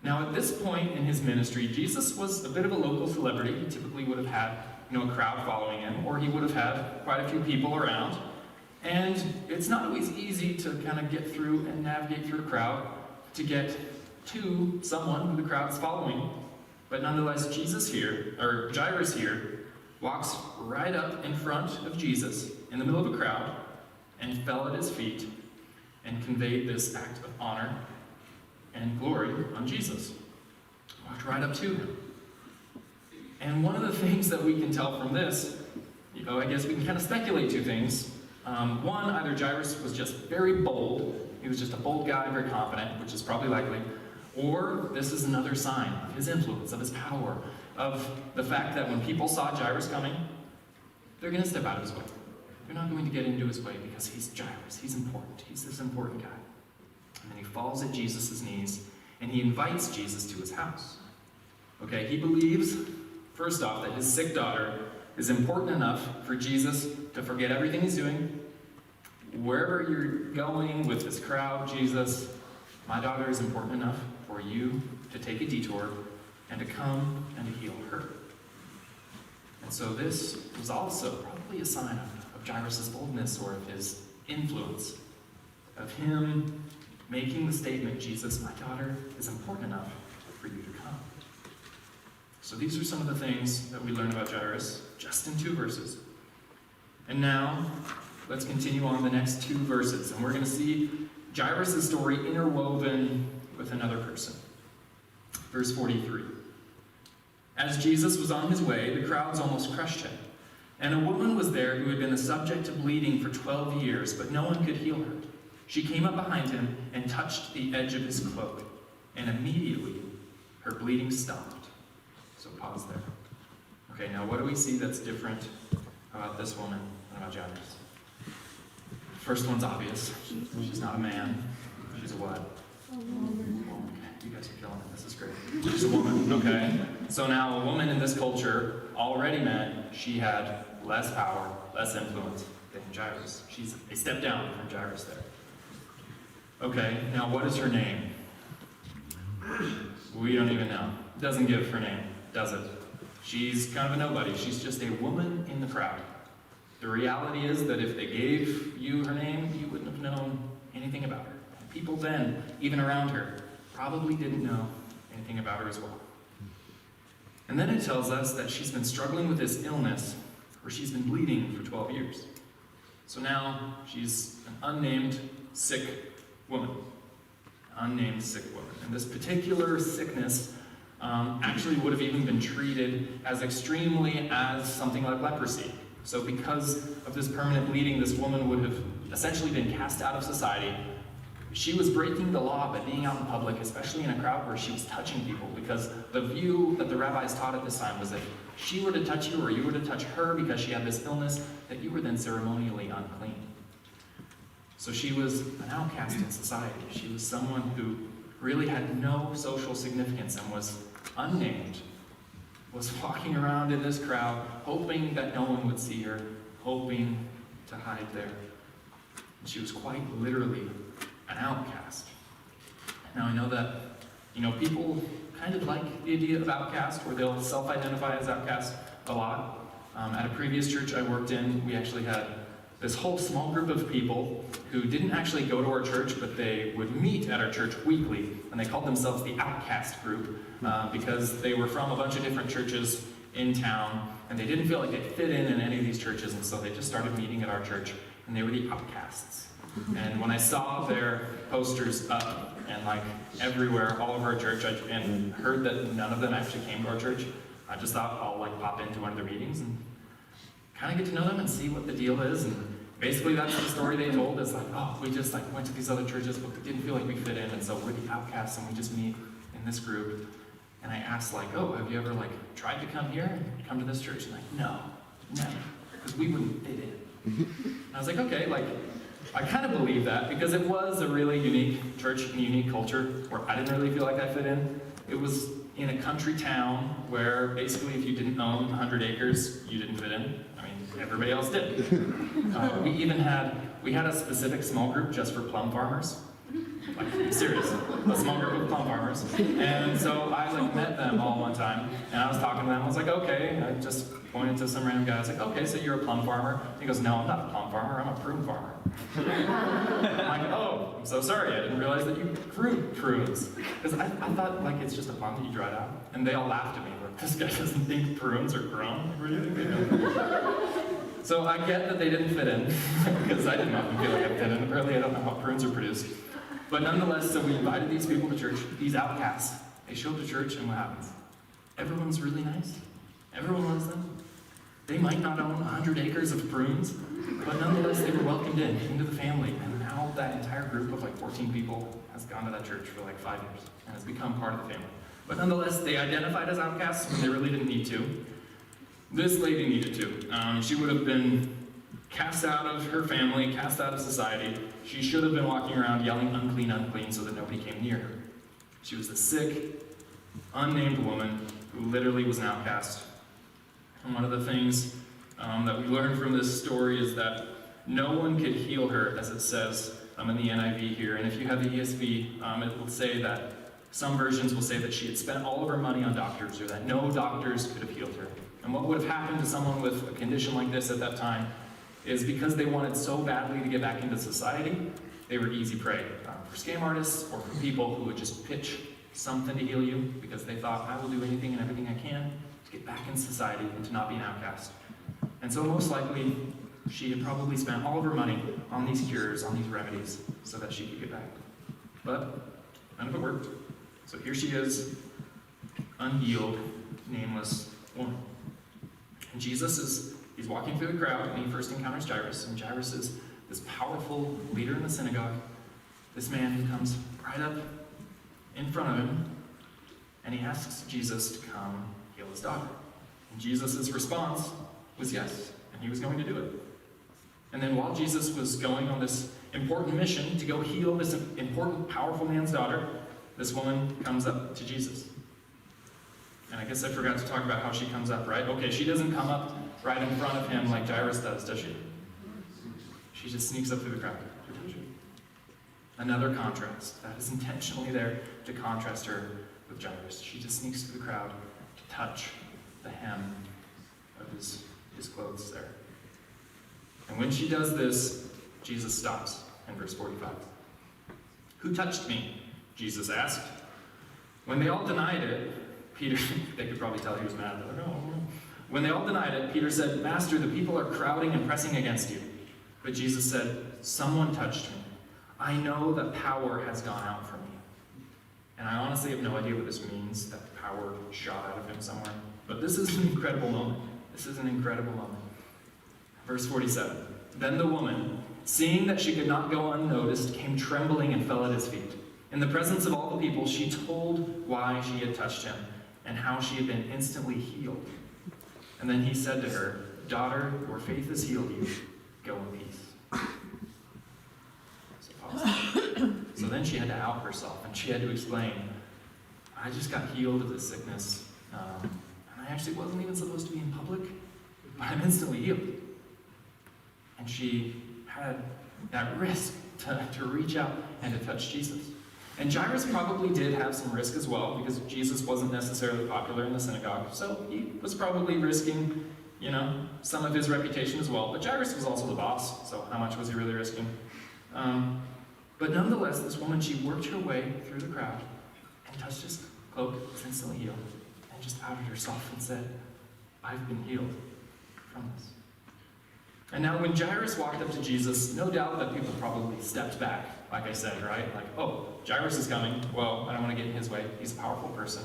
Now at this point in his ministry, Jesus was a bit of a local celebrity. He typically would have had a crowd following him, or he would have had quite a few people around. And it's not always easy to kind of get through and navigate through a crowd to get to someone who the crowd's following. But nonetheless, Jairus here, walks right up in front of Jesus in the middle of a crowd and fell at his feet and conveyed this act of honor and glory on Jesus. Walked right up to him. And one of the things that we can tell from this, I guess we can kind of speculate 2 things. One, either Jairus was just very bold. He was just a bold guy, very confident, which is probably likely. Or this is another sign of his influence, of his power, of the fact that when people saw Jairus coming, they're going to step out of his way. They're not going to get into his way because he's Jairus. He's important. He's this important guy. And then he falls at Jesus' knees, and he invites Jesus to his house. Okay, he believes, first off, that his sick daughter is important enough for Jesus to forget everything he's doing. Wherever you're going with this crowd, Jesus, my daughter is important enough for you to take a detour and to come and to heal her. And so this was also probably a sign of Jairus' boldness, or of his influence, of him making the statement, Jesus, my daughter is important enough for you to come. So these are some of the things that we learn about Jairus just in 2 verses. And now, let's continue on the next 2 verses, and we're going to see Jairus' story interwoven with another person. Verse 43. As Jesus was on his way, the crowds almost crushed him. And a woman was there who had been the subject of bleeding for 12 years, but no one could heal her. She came up behind him and touched the edge of his cloak, and immediately her bleeding stopped. So pause there. Okay, now what do we see that's different about this woman and about Jairus? First one's obvious. She's not a man. She's a what? Okay, you guys are killing it. This is great. She's a woman. Okay. So now a woman in this culture already meant she had less power, less influence than Jairus. She's a step down from Jairus there. Okay, now what is her name? We don't even know. Doesn't give her name, does it? She's kind of a nobody. She's just a woman in the crowd. The reality is that if they gave you her name, you wouldn't have known anything about her. And people then, even around her, probably didn't know anything about her as well. And then it tells us that she's been struggling with this illness where she's been bleeding for 12 years. So now she's an unnamed sick woman. Unnamed sick woman. And this particular sickness actually would have even been treated as extremely as something like leprosy. So because of this permanent bleeding, this woman would have essentially been cast out of society. She was breaking the law by being out in public, especially in a crowd where she was touching people, because the view that the rabbis taught at this time was that if she were to touch you or you were to touch her because she had this illness, that you were then ceremonially unclean. So she was an outcast in society. She was someone who really had no social significance and was unnamed, was walking around in this crowd, hoping that no one would see her, hoping to hide there. And she was quite literally an outcast. Now I know that, people kind of like the idea of outcast, where they'll self-identify as outcast a lot. At a previous church I worked in, we actually had this whole small group of people who didn't actually go to our church, but they would meet at our church weekly, and they called themselves the Outcast Group because they were from a bunch of different churches in town, and they didn't feel like they fit in any of these churches, and so they just started meeting at our church, and they were the outcasts. And when I saw their posters up and like everywhere, all over our church, and heard that none of them actually came to our church, I just thought I'll like pop into one of their meetings and kind of get to know them and see what the deal is. And basically that's the story they told, is like, oh, we just like went to these other churches, but we didn't feel like we fit in, and so we're the outcasts and we just meet in this group. And I asked like, oh, have you ever like tried to come here and come to this church? And like, no, never, because we wouldn't fit in. And I was like, okay, like I kind of believe that, because it was a really unique church and unique culture where I didn't really feel like I fit in. It was in a country town where basically if you didn't own 100 acres, you didn't fit in. I mean, everybody else did. We had a specific small group just for plum farmers. Like, serious, a small group of plum farmers. And so I like met them all one time, and I was talking to them. I was like, okay, I just pointed to some random guy. I was like, okay, so you're a plum farmer? He goes, no, I'm not a plum farmer, I'm a prune farmer. I'm like, oh, I'm so sorry, I didn't realize that you grew prunes. Because I thought like it's just a plum that you dried out. And they all laughed at me, like, this guy doesn't think prunes are grown. What do you think they do? So I get that they didn't fit in, because I didn't often feel like I fit in. Apparently I don't know how prunes are produced. But nonetheless, so we invited these people to church, these outcasts. They show up to church, and what happens? Everyone's really nice. Everyone loves them. They might not own 100 acres of prunes, but nonetheless, they were welcomed into the family. And now that entire group of like 14 people has gone to that church for like 5 years and has become part of the family. But nonetheless, they identified as outcasts when they really didn't need to. This lady needed to. She would have been cast out of her family, cast out of society. She should have been walking around yelling, unclean, unclean, so that nobody came near her. She was a sick, unnamed woman who literally was an outcast. And one of the things that we learn from this story is that no one could heal her, as it says in the NIV here. And if you have the ESV, it will say that some versions will say that she had spent all of her money on doctors, or that no doctors could have healed her. And what would have happened to someone with a condition like this at that time is, because they wanted so badly to get back into society, they were easy prey for scam artists or for people who would just pitch something to heal you, because they thought, I will do anything and everything I can to get back in society and to not be an outcast. And so most likely, she had probably spent all of her money on these cures, on these remedies, so that she could get back. But none of it worked. So here she is, unhealed, nameless woman. And he's walking through the crowd, and he first encounters Jairus, and Jairus is this powerful leader in the synagogue. This man who comes right up in front of him, and he asks Jesus to come heal his daughter. And Jesus' response was yes, and he was going to do it. And then while Jesus was going on this important mission to go heal this important, powerful man's daughter, this woman comes up to Jesus. And I guess I forgot to talk about how she comes up, right? Okay, she doesn't come up right in front of him like Jairus does she? She just sneaks up through the crowd. Another contrast that is intentionally there to contrast her with Jairus. She just sneaks through the crowd to touch the hem of his clothes there. And when she does this, Jesus stops in verse 45. Who touched me? Jesus asked. When they all denied it, Peter, they could probably tell he was mad. They're like, oh. When they all denied it, Peter said, Master, the people are crowding and pressing against you. But Jesus said, someone touched me. I know that power has gone out from me. And I honestly have no idea what this means, that power shot out of him somewhere. But this is an incredible moment. This is an incredible moment. Verse 47. Then the woman, seeing that she could not go unnoticed, came trembling and fell at his feet. In the presence of all the people, she told why she had touched him and how she had been instantly healed. And then he said to her, Daughter, your faith has healed you. Go in peace. So then she had to out herself, and she had to explain, I just got healed of this sickness, and I actually wasn't even supposed to be in public, but I'm instantly healed. And she had that risk to reach out and to touch Jesus. And Jairus probably did have some risk as well, because Jesus wasn't necessarily popular in the synagogue, so he was probably risking, some of his reputation as well. But Jairus was also the boss, so how much was he really risking? But nonetheless, this woman, she worked her way through the crowd and touched his cloak, was instantly healed, and just outed herself and said, I've been healed from this. And now when Jairus walked up to Jesus, no doubt that people probably stepped back, like I said, right? Like, oh, Jairus is coming. Well, I don't want to get in his way. He's a powerful person.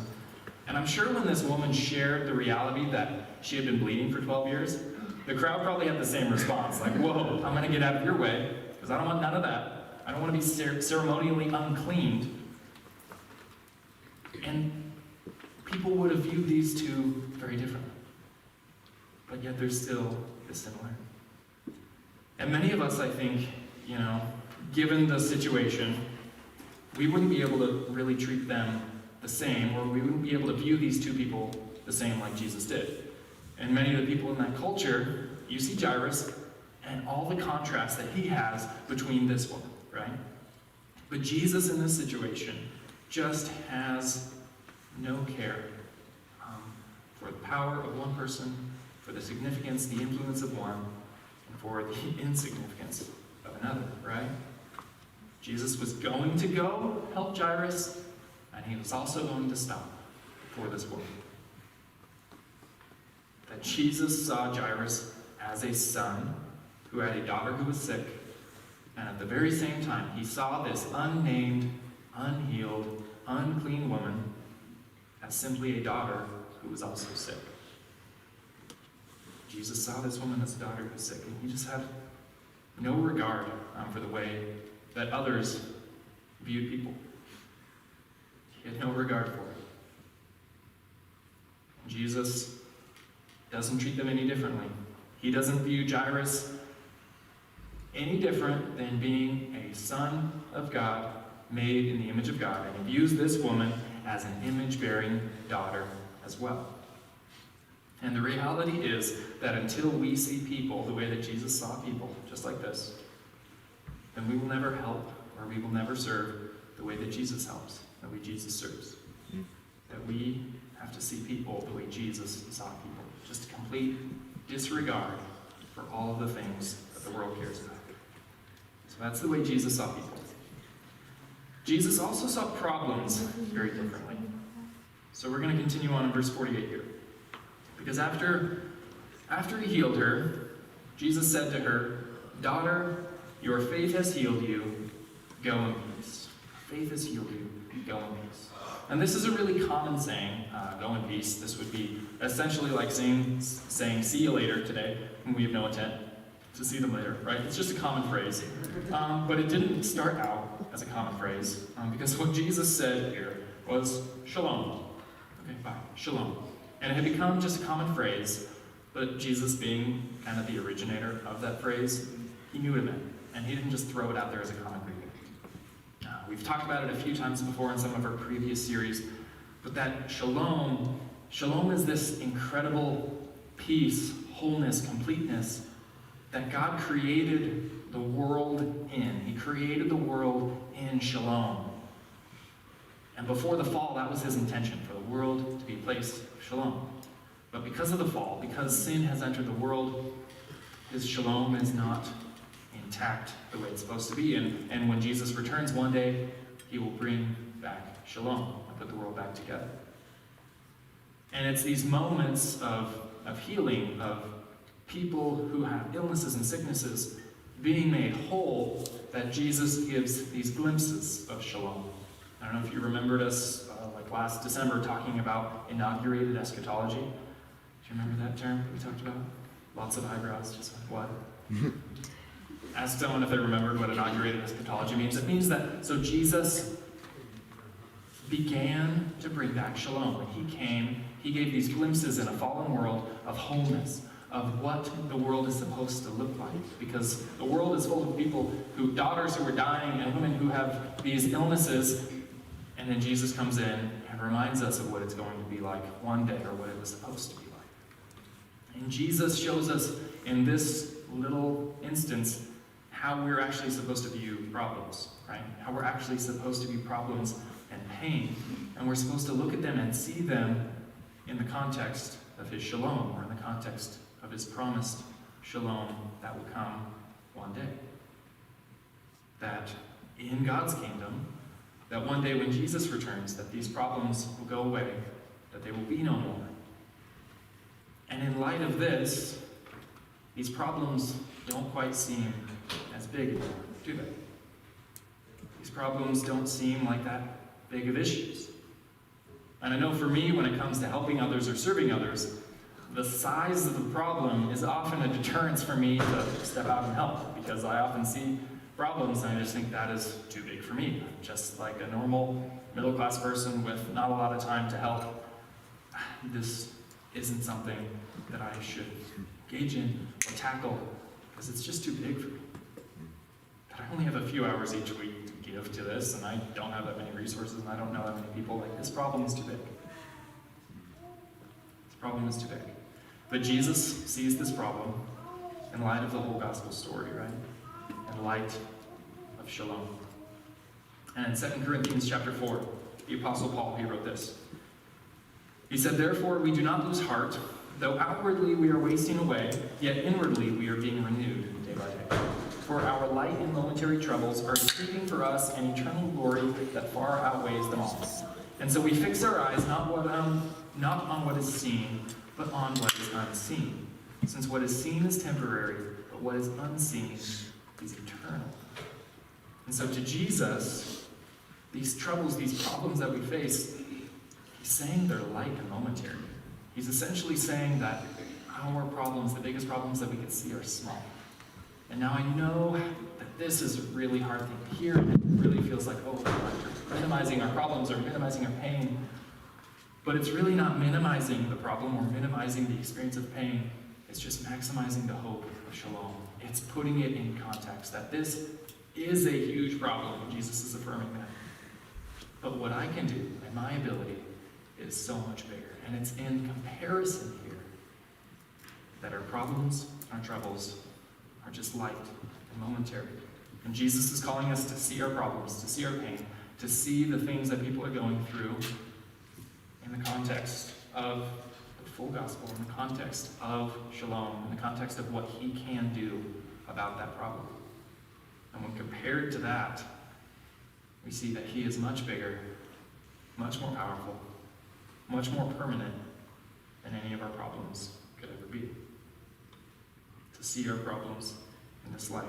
And I'm sure when this woman shared the reality that she had been bleeding for 12 years, the crowd probably had the same response. Like, whoa, I'm going to get out of your way, because I don't want none of that. I don't want to be ceremonially uncleaned. And people would have viewed these two very differently. But yet they're still dissimilar. And many of us, I think, given the situation, we wouldn't be able to really treat them the same, or we wouldn't be able to view these two people the same like Jesus did. And many of the people in that culture, you see Jairus and all the contrast that he has between this woman, right? But Jesus in this situation just has no care for the power of one person, for the significance, the influence of one, and for the insignificance of another, right? Jesus was going to go help Jairus, and he was also going to stop for this woman. That Jesus saw Jairus as a son who had a daughter who was sick, and at the very same time, he saw this unnamed, unhealed, unclean woman as simply a daughter who was also sick. Jesus saw this woman as a daughter who was sick, and he just had no regard for the way that others viewed people. He had no regard for it. And Jesus doesn't treat them any differently. He doesn't view Jairus any different than being a son of God, made in the image of God. And he views this woman as an image-bearing daughter as well. And the reality is that until we see people the way that Jesus saw people, just like this, then we will never help, or we will never serve the way that Jesus helps, the way Jesus serves. That we have to see people the way Jesus saw people. Just a complete disregard for all of the things that the world cares about. So that's the way Jesus saw people. Jesus also saw problems very differently. So we're going to continue on in verse 48 here. Because after he healed her, Jesus said to her, Daughter, your faith has healed you. Go in peace. Faith has healed you. go in peace. And this is a really common saying, go in peace. This would be essentially like saying see you later today, when we have no intent to see them later, right? It's just a common phrase. But it didn't start out as a common phrase, because what Jesus said here was shalom. Okay, bye, shalom. And it had become just a common phrase, but Jesus, being kind of the originator of that phrase, he knew what it meant. And he didn't just throw it out there as a common greeting. We've talked about it a few times before in some of our previous series, but that shalom is this incredible peace, wholeness, completeness that God created the world in. He created the world in shalom. And before the fall, that was his intention, for the world to be a place of shalom. But because of the fall, because sin has entered the world, his shalom is not intact the way it's supposed to be. And when Jesus returns one day, he will bring back shalom and put the world back together. And it's these moments of healing, of people who have illnesses and sicknesses being made whole, that Jesus gives these glimpses of shalom. I don't know if you remembered us like last December talking about inaugurated eschatology. Do you remember that term that we talked about? Lots of eyebrows, just like, what? Ask someone if they remembered what inaugurated eschatology means. It means that, so Jesus began to bring back shalom. When he came, he gave these glimpses in a fallen world of wholeness, of what the world is supposed to look like. Because the world is full of people daughters who are dying and women who have these illnesses. And then Jesus comes in and reminds us of what it's going to be like one day, or what it was supposed to be like. And Jesus shows us in this little instance how we're actually supposed to view problems, right? How we're actually supposed to view problems and pain. And we're supposed to look at them and see them in the context of his shalom, or in the context of his promised shalom that will come one day. That in God's kingdom, that one day when Jesus returns, that these problems will go away, that they will be no more. And in light of this, these problems don't quite seem as big anymore, do they? These problems don't seem like that big of issues. And I know for me, when it comes to helping others or serving others, the size of the problem is often a deterrence for me to step out and help, because I often see problems and I just think that is too big for me. I'm just like a normal middle-class person with not a lot of time to help. This isn't something that I should engage in or tackle, because it's just too big for me. But I only have a few hours each week to give to this, and I don't have that many resources, and I don't know that many people. Like, this problem is too big. This problem is too big. But Jesus sees this problem in light of the whole gospel story, right? In light of shalom. And in 2 Corinthians chapter 4, the Apostle Paul, he wrote this. He said, "Therefore we do not lose heart, though outwardly we are wasting away, yet inwardly we are being renewed day by day. For our light and momentary troubles are keeping for us an eternal glory that far outweighs them all. And so we fix our eyes not on what is seen, but on what is unseen. Since what is seen is temporary, but what is unseen is eternal." And so to Jesus, these troubles, these problems that we face, he's saying they're light and momentary. He's essentially saying that our problems, the biggest problems that we can see, are small. And now I know that this is a really hard thing to hear, and it really feels like, oh, we're minimizing our problems or minimizing our pain. But it's really not minimizing the problem or minimizing the experience of pain. It's just maximizing the hope of shalom. It's putting it in context that this is a huge problem. Jesus is affirming that. But what I can do and my ability is so much bigger. And it's in comparison here that our problems, our troubles, are just light and momentary. And Jesus is calling us to see our problems, to see our pain, to see the things that people are going through in the context of the full gospel, in the context of shalom, in the context of what he can do about that problem. And when compared to that, we see that he is much bigger, much more powerful, much more permanent than any of our problems could ever be. To see our problems in this light.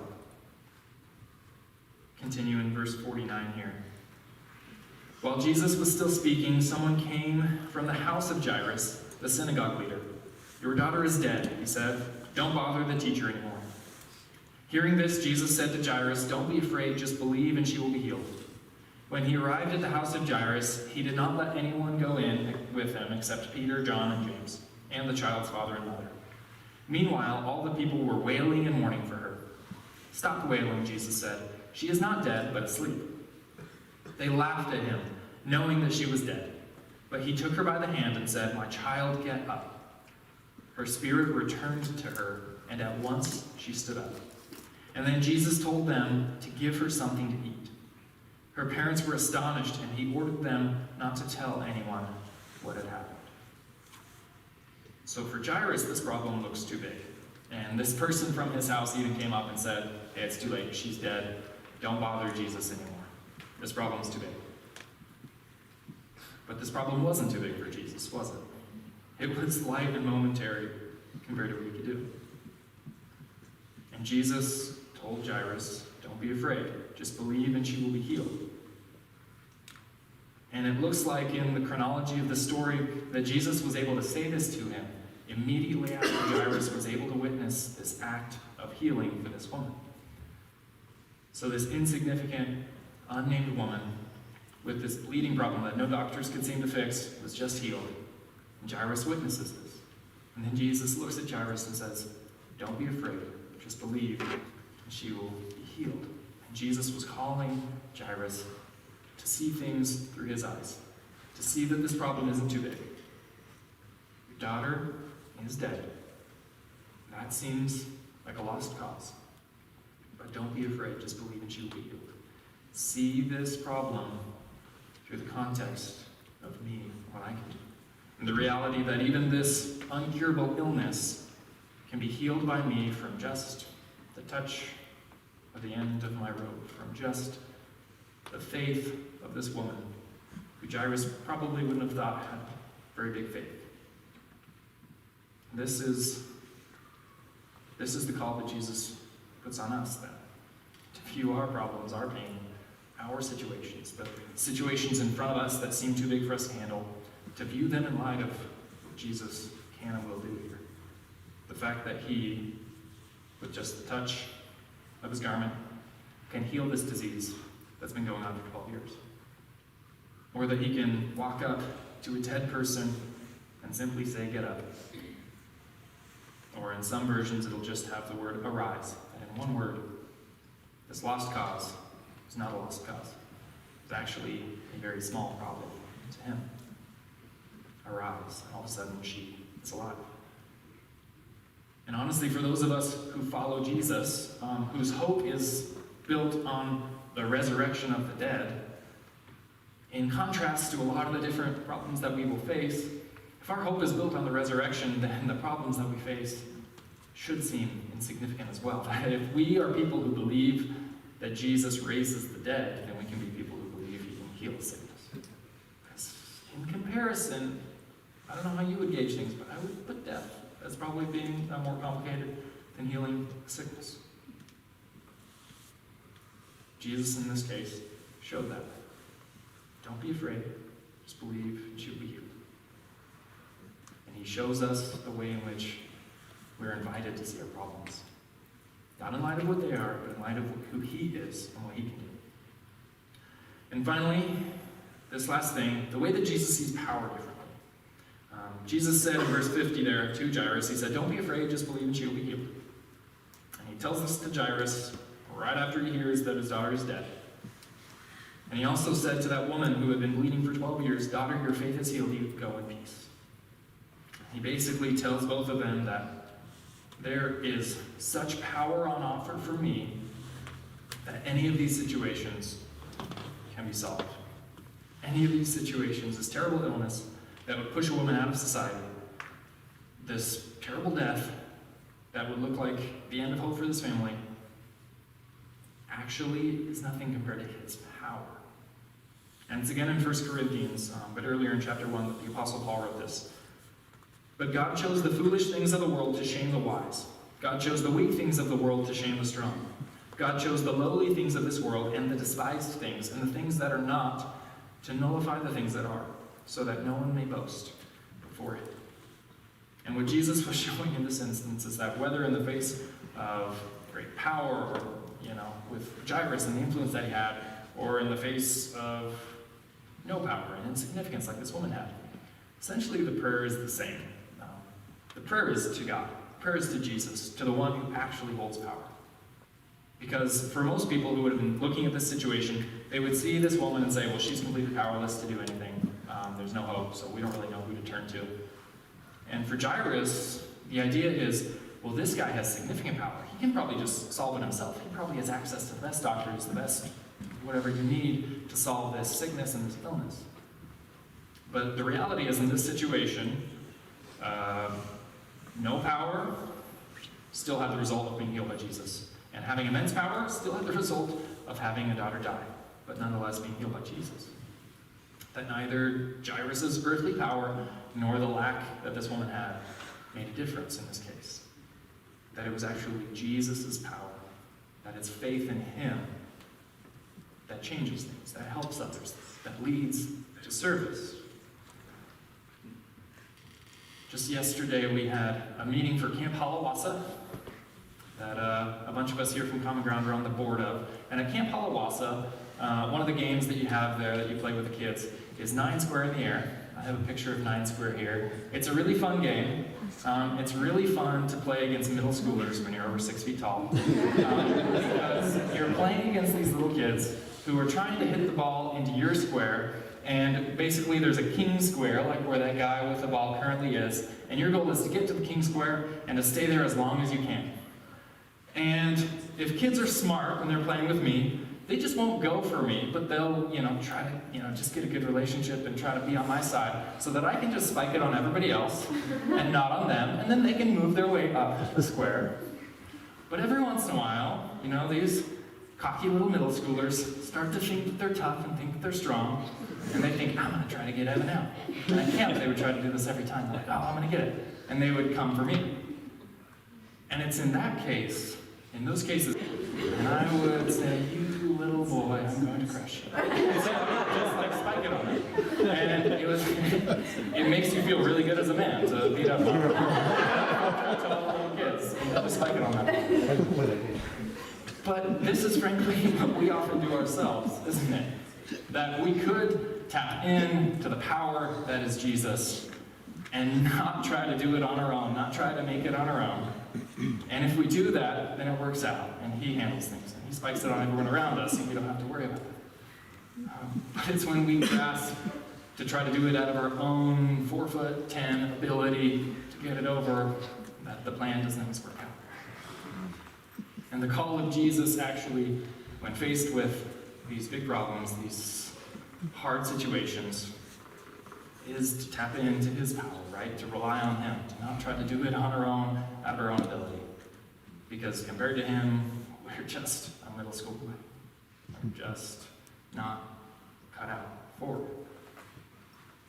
Continue in verse 49 here. While Jesus was still speaking, someone came from the house of Jairus, the synagogue leader. "Your daughter is dead," he said. "Don't bother the teacher anymore." Hearing this, Jesus said to Jairus, "Don't be afraid, just believe and she will be healed." When he arrived at the house of Jairus, he did not let anyone go in with him except Peter, John, and James, and the child's father and mother. Meanwhile, all the people were wailing and mourning for her. "Stop wailing," Jesus said. "She is not dead, but asleep." They laughed at him, knowing that she was dead. But he took her by the hand and said, "My child, get up." Her spirit returned to her, and at once she stood up. And then Jesus told them to give her something to eat. Her parents were astonished, and he ordered them not to tell anyone what had happened. So for Jairus, this problem looks too big. And this person from his house even came up and said, "Hey, it's too late. She's dead. Don't bother Jesus anymore. This problem's too big." But this problem wasn't too big for Jesus, was it? It was light and momentary compared to what he could do. And Jesus told Jairus, "Don't be afraid. Just believe and she will be healed." And it looks like in the chronology of the story that Jesus was able to say this to him immediately after Jairus was able to witness this act of healing for this woman. So this insignificant, unnamed woman with this bleeding problem that no doctors could seem to fix was just healed. And Jairus witnesses this. And then Jesus looks at Jairus and says, "Don't be afraid, just believe, and she will be healed." And Jesus was calling Jairus to see things through his eyes, to see that this problem isn't too big. Your daughter is dead. That seems like a lost cause. But don't be afraid, just believe and she will be healed. See this problem through the context of me and what I can do. And the reality that even this uncurable illness can be healed by me from just the touch of the end of my robe, from just the faith of this woman, who Jairus probably wouldn't have thought had very big faith. This is the call that Jesus puts on us then, to view our problems, our pain, our situations, the situations in front of us that seem too big for us to handle, to view them in light of what Jesus can and will do here. The fact that he, with just the touch of his garment, can heal this disease that's been going on for 12 years. Or that he can walk up to a dead person and simply say, "Get up." Or in some versions, it'll just have the word "arise." And in one word, this lost cause is not a lost cause. It's actually a very small problem to him. Arise, and all of a sudden she is alive. And honestly, for those of us who follow Jesus, whose hope is built on the resurrection of the dead, in contrast to a lot of the different problems that we will face, if our hope is built on the resurrection, then the problems that we face should seem insignificant as well. That if we are people who believe that Jesus raises the dead, then we can be people who believe he can heal sickness. Because in comparison, I don't know how you would gauge things, but I would put death as probably being more complicated than healing sickness. Jesus, in this case, showed that. Don't be afraid, just believe and you'll be healed. And he shows us the way in which we're invited to see our problems. Not in light of what they are, but in light of who he is and what he can do. And finally, this last thing, the way that Jesus sees power differently. Jesus said in verse 50 there to Jairus, he said, "Don't be afraid, just believe and she will be healed." And he tells this to Jairus right after he hears that his daughter is dead. And he also said to that woman who had been bleeding for 12 years, "Daughter, your faith has healed you, go in peace." He basically tells both of them that there is such power on offer for me that any of these situations can be solved. Any of these situations, this terrible illness that would push a woman out of society, this terrible death that would look like the end of hope for this family, actually is nothing compared to his power. And it's again in 1 Corinthians, but earlier in chapter 1, the Apostle Paul wrote this. "But God chose the foolish things of the world to shame the wise. God chose the weak things of the world to shame the strong. God chose the lowly things of this world and the despised things and the things that are not, to nullify the things that are, so that no one may boast before him. And what Jesus was showing in this instance is that whether in the face of great power, or, with Jairus and the influence that he had, or in the face of no power and insignificance like this woman had, essentially the prayer is the same. The prayer is to God. Prayer is to Jesus, to the one who actually holds power. Because for most people who would have been looking at this situation, they would see this woman and say, well, she's completely powerless to do anything. There's no hope, so we don't really know who to turn to. And for Jairus, the idea is, well, this guy has significant power. He can probably just solve it himself. He probably has access to the best doctors, the best whatever you need to solve this sickness and this illness. But the reality is, in this situation, no power still had the result of being healed by Jesus. And having immense power still had the result of having a daughter die, but nonetheless being healed by Jesus. That neither Jairus' earthly power nor the lack that this woman had made a difference in this case. That it was actually Jesus' power, that it's faith in him that changes things, that helps others, that leads to service. Just yesterday we had a meeting for Camp Halawasa that a bunch of us here from Common Ground are on the board of. And at Camp Halawasa, one of the games that you have there that you play with the kids is 9 square in the air. I have a picture of 9 square here. It's a really fun game. It's really fun to play against middle schoolers when you're over 6 feet tall. Because you're playing against these little kids who are trying to hit the ball into your square, and basically there's a king square, like where that guy with the ball currently is, and your goal is to get to the king square and to stay there as long as you can. And if kids are smart when they're playing with me, they just won't go for me, but they'll, try to, just get a good relationship and try to be on my side so that I can just spike it on everybody else and not on them, and then they can move their way up the square. But every once in a while, these cocky little middle schoolers start to think that they're tough and think that they're strong, and they think, I'm going to try to get Evan out. And at camp, they would try to do this every time. They're like, oh, I'm going to get it. And they would come for me. And it's in that case, in those cases, and I would say, you little boy, I'm going to crush you. Just like spike it on them. And it makes you feel really good as a man to beat up on little kids and just spike it on them. But this is frankly what we often do ourselves, isn't it? That we could tap into the power that is Jesus and not try to do it on our own, not try to make it on our own. And if we do that, then it works out, and he handles things, and he spikes it on everyone around us, and we don't have to worry about it. But it's when we grasp to try to do it out of our own 4'10" ability to get it over that the plan doesn't always work out. And the call of Jesus actually, when faced with these big problems, these hard situations, is to tap into his power, right? To rely on him, to not try to do it on our own, out of our own ability. Because compared to him, we're just a middle school boy. We're just not cut out for it.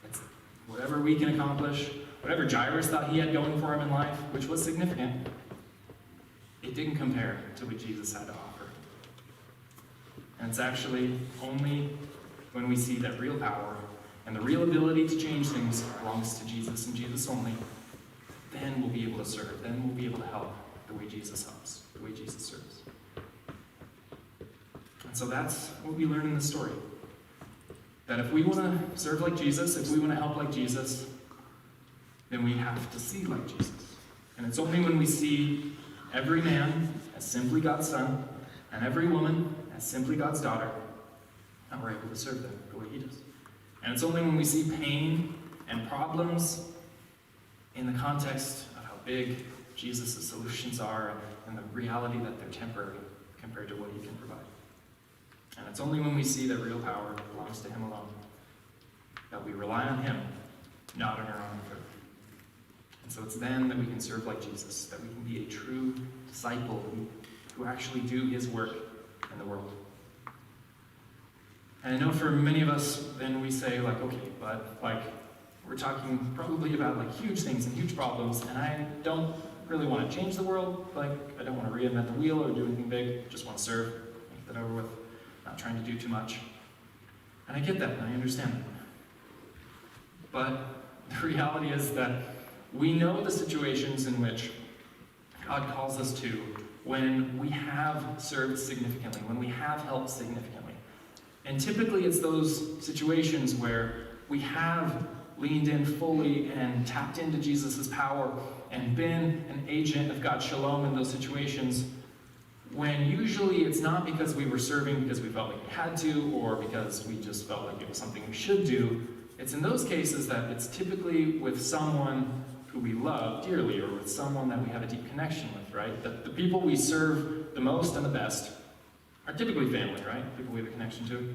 It's whatever we can accomplish, whatever Jairus thought he had going for him in life, which was significant, it didn't compare to what Jesus had to offer. And it's actually only when we see that real power and the real ability to change things belongs to Jesus and Jesus only, then we'll be able to serve, then we'll be able to help the way Jesus helps, the way Jesus serves. And so that's what we learn in this story. That if we want to serve like Jesus, if we want to help like Jesus, then we have to see like Jesus. And it's only when we see every man as simply God's son, and every woman as simply God's daughter, that we're able to serve them the way he does. And it's only when we see pain and problems in the context of how big Jesus' solutions are and the reality that they're temporary compared to what he can provide. And it's only when we see that real power belongs to him alone that we rely on him, not on our own effort. And so it's then that we can serve like Jesus, that we can be a true disciple who actually do his work in the world. And I know for many of us, then we say, okay, but we're talking probably about huge things and huge problems, and I don't really want to change the world. I don't want to reinvent the wheel or do anything big. Just want to serve, get that over with, not trying to do too much. And I get that, and I understand that. But the reality is that we know the situations in which God calls us to when we have served significantly, when we have helped significantly. And typically it's those situations where we have leaned in fully and tapped into Jesus' power and been an agent of God's shalom in those situations, when usually it's not because we were serving because we felt like we had to, or because we just felt like it was something we should do. It's in those cases that it's typically with someone who we love dearly, or with someone that we have a deep connection with, right? The people we serve the most and the best are typically family, right? People we have a connection to.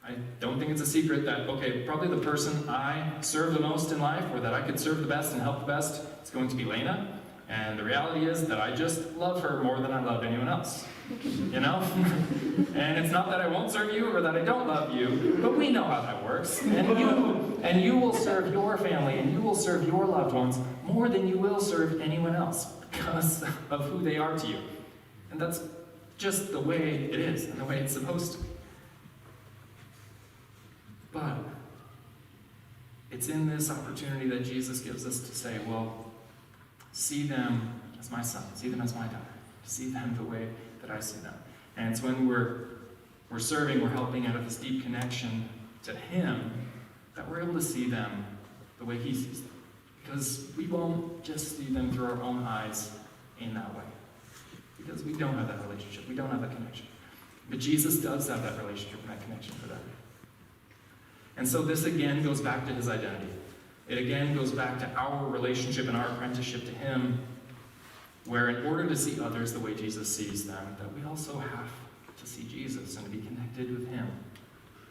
I don't think it's a secret that, okay, probably the person I serve the most in life, or that I could serve the best and help the best, is going to be Lena. And the reality is that I just love her more than I love anyone else. You know? And it's not that I won't serve you or that I don't love you, but we know how that works. And you will serve your family and you will serve your loved ones more than you will serve anyone else because of who they are to you. And that's just the way it is and the way it's supposed to be. But it's in this opportunity that Jesus gives us to say, well, see them as my son, see them as my daughter, see them the way that I see them. And it's when we're serving, we're helping out of this deep connection to him, that we're able to see them the way he sees them. Because we won't just see them through our own eyes in that way. Because we don't have that relationship, we don't have that connection. But Jesus does have that relationship and that connection for them. And so this again goes back to his identity. It again goes back to our relationship and our apprenticeship to him, where in order to see others the way Jesus sees them, that we also have to see Jesus and to be connected with him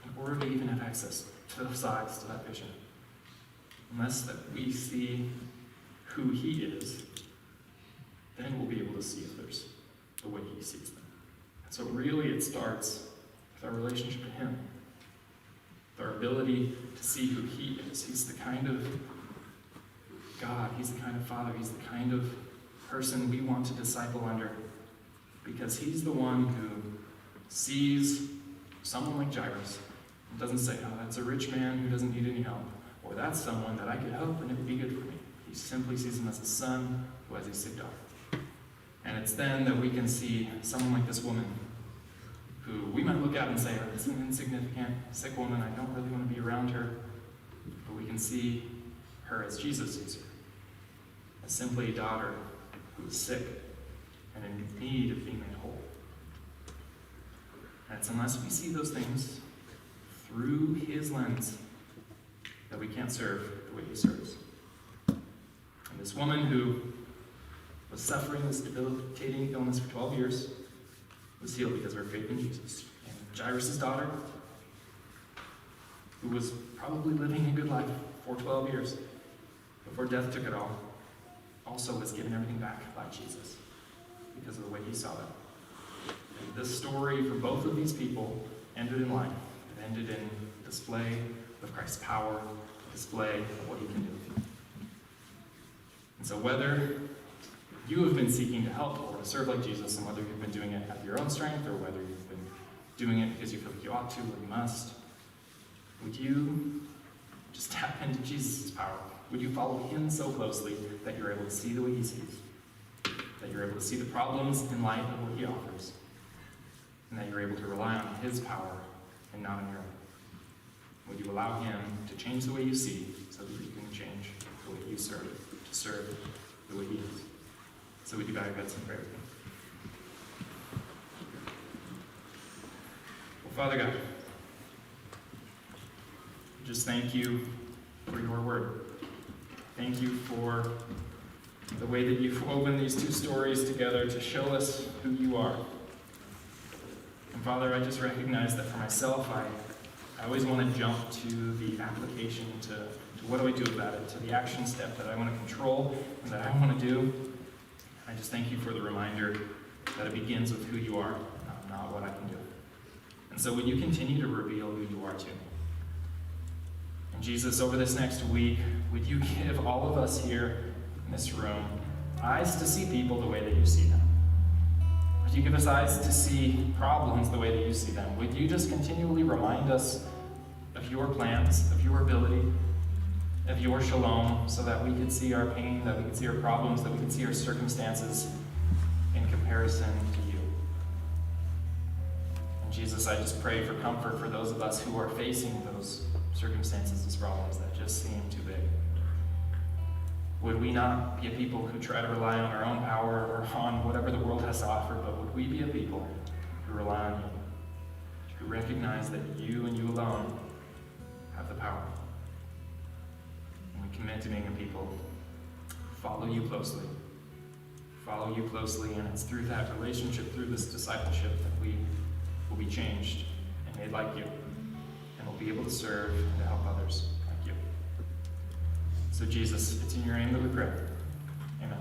in order to even have access to those eyes, to that vision. Unless that we see who he is, then we'll be able to see others the way he sees them. And so really it starts with our relationship to him. Our ability to see who he is. He's the kind of God, he's the kind of Father, he's the kind of person we want to disciple under, because he's the one who sees someone like Jairus and doesn't say, oh, that's a rich man who doesn't need any help, or that's someone that I could help and it would be good for me. He simply sees him as a son who has a sick daughter. And it's then that we can see someone like this woman, who we might look at and say, oh, this is an insignificant, sick woman, I don't really want to be around her. But we can see her as Jesus sees her, as simply a daughter who is sick and in need of being made whole. And it's unless we see those things through his lens that we can't serve the way he serves. And this woman who was suffering this debilitating illness for 12 years, was healed because of her faith in Jesus. And Jairus' daughter, who was probably living a good life for 12 years before death took it all, also was given everything back by Jesus because of the way he saw them. And this story for both of these people ended in life. It ended in display of Christ's power, display of what he can do. And so whether you have been seeking to help or to serve like Jesus, and whether you've been doing it out of your own strength or whether you've been doing it because you feel like you ought to or you must, would you just tap into Jesus' power? Would you follow him so closely that you're able to see the way he sees? That you're able to see the problems in light of what he offers? And that you're able to rely on his power and not on your own? Would you allow him to change the way you see so that you can change the way you serve, to serve the way he is? So would you bow your heads and pray with me? Well, Father God, just thank you for your word. Thank you for the way that you've woven these two stories together to show us who you are. And Father, I just recognize that for myself, I always want to jump to the application, to what do I do about it, to the action step that I want to control and that I want to do. I just thank you for the reminder that it begins with who you are, not what I can do. And so would you continue to reveal who you are to me? And Jesus, over this next week, would you give all of us here in this room eyes to see people the way that you see them? Would Would you give us eyes to see problems the way that you see them? Would you just continually remind us of your plans, of your ability, of your shalom, so that we could see our pain, that we could see our problems, that we could see our circumstances in comparison to you. And Jesus, I just pray for comfort for those of us who are facing those circumstances, those problems that just seem too big. Would we not be a people who try to rely on our own power or on whatever the world has to offer, but would we be a people who rely on you, who recognize that you and you alone have the power? And we commit to being a people who follow you closely, and it's through that relationship, through this discipleship, that we will be changed and made like you, and will be able to serve and to help others like you. So Jesus, it's in your name that we pray. Amen.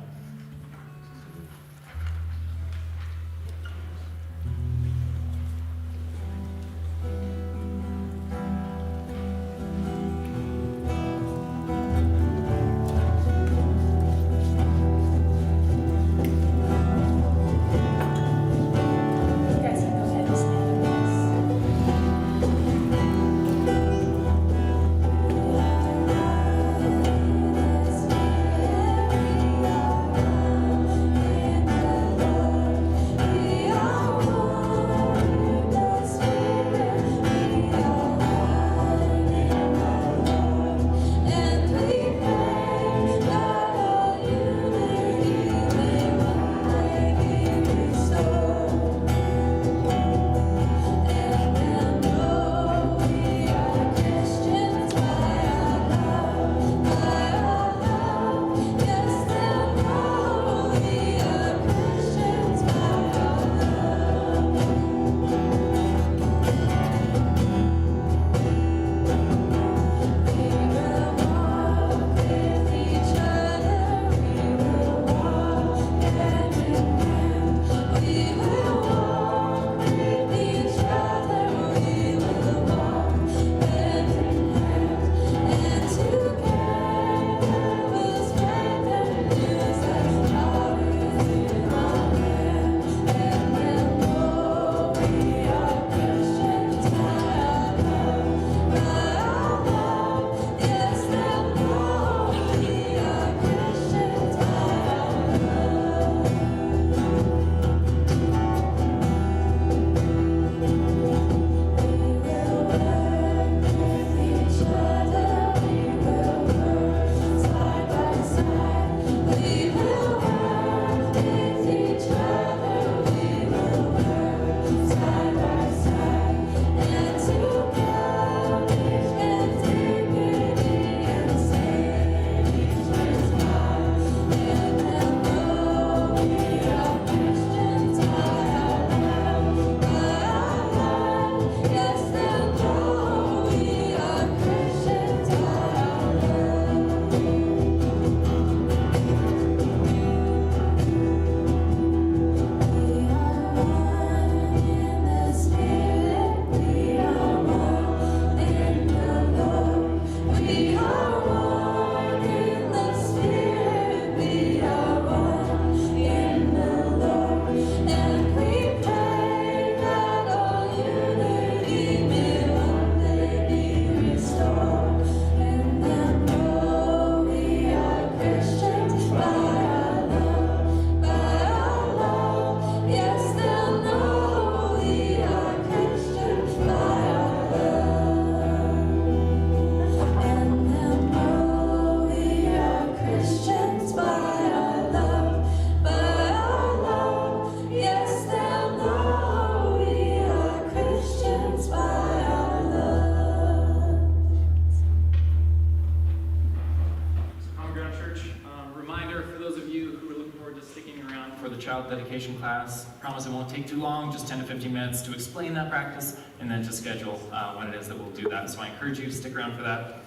child dedication class. Promise it won't take too long, just 10 to 15 minutes to explain that practice, and then to schedule when it is that we'll do that. So I encourage you to stick around for that.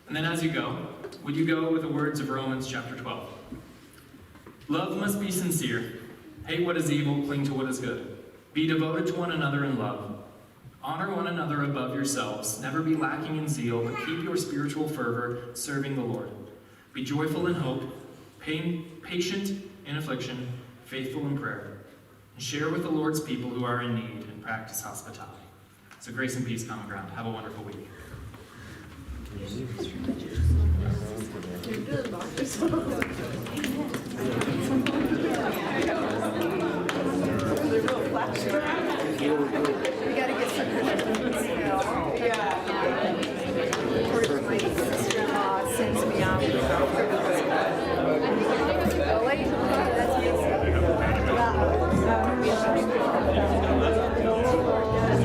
And then as you go, would you go with the words of Romans chapter 12? Love must be sincere. Hate what is evil, cling to what is good. Be devoted to one another in love. Honor one another above yourselves. Never be lacking in zeal, but keep your spiritual fervor serving the Lord. Be joyful in hope, patient in affliction, faithful in prayer. and share with the Lord's people who are in need and practice hospitality. So grace and peace, Common Ground. Have a wonderful week. You're good, Marcus.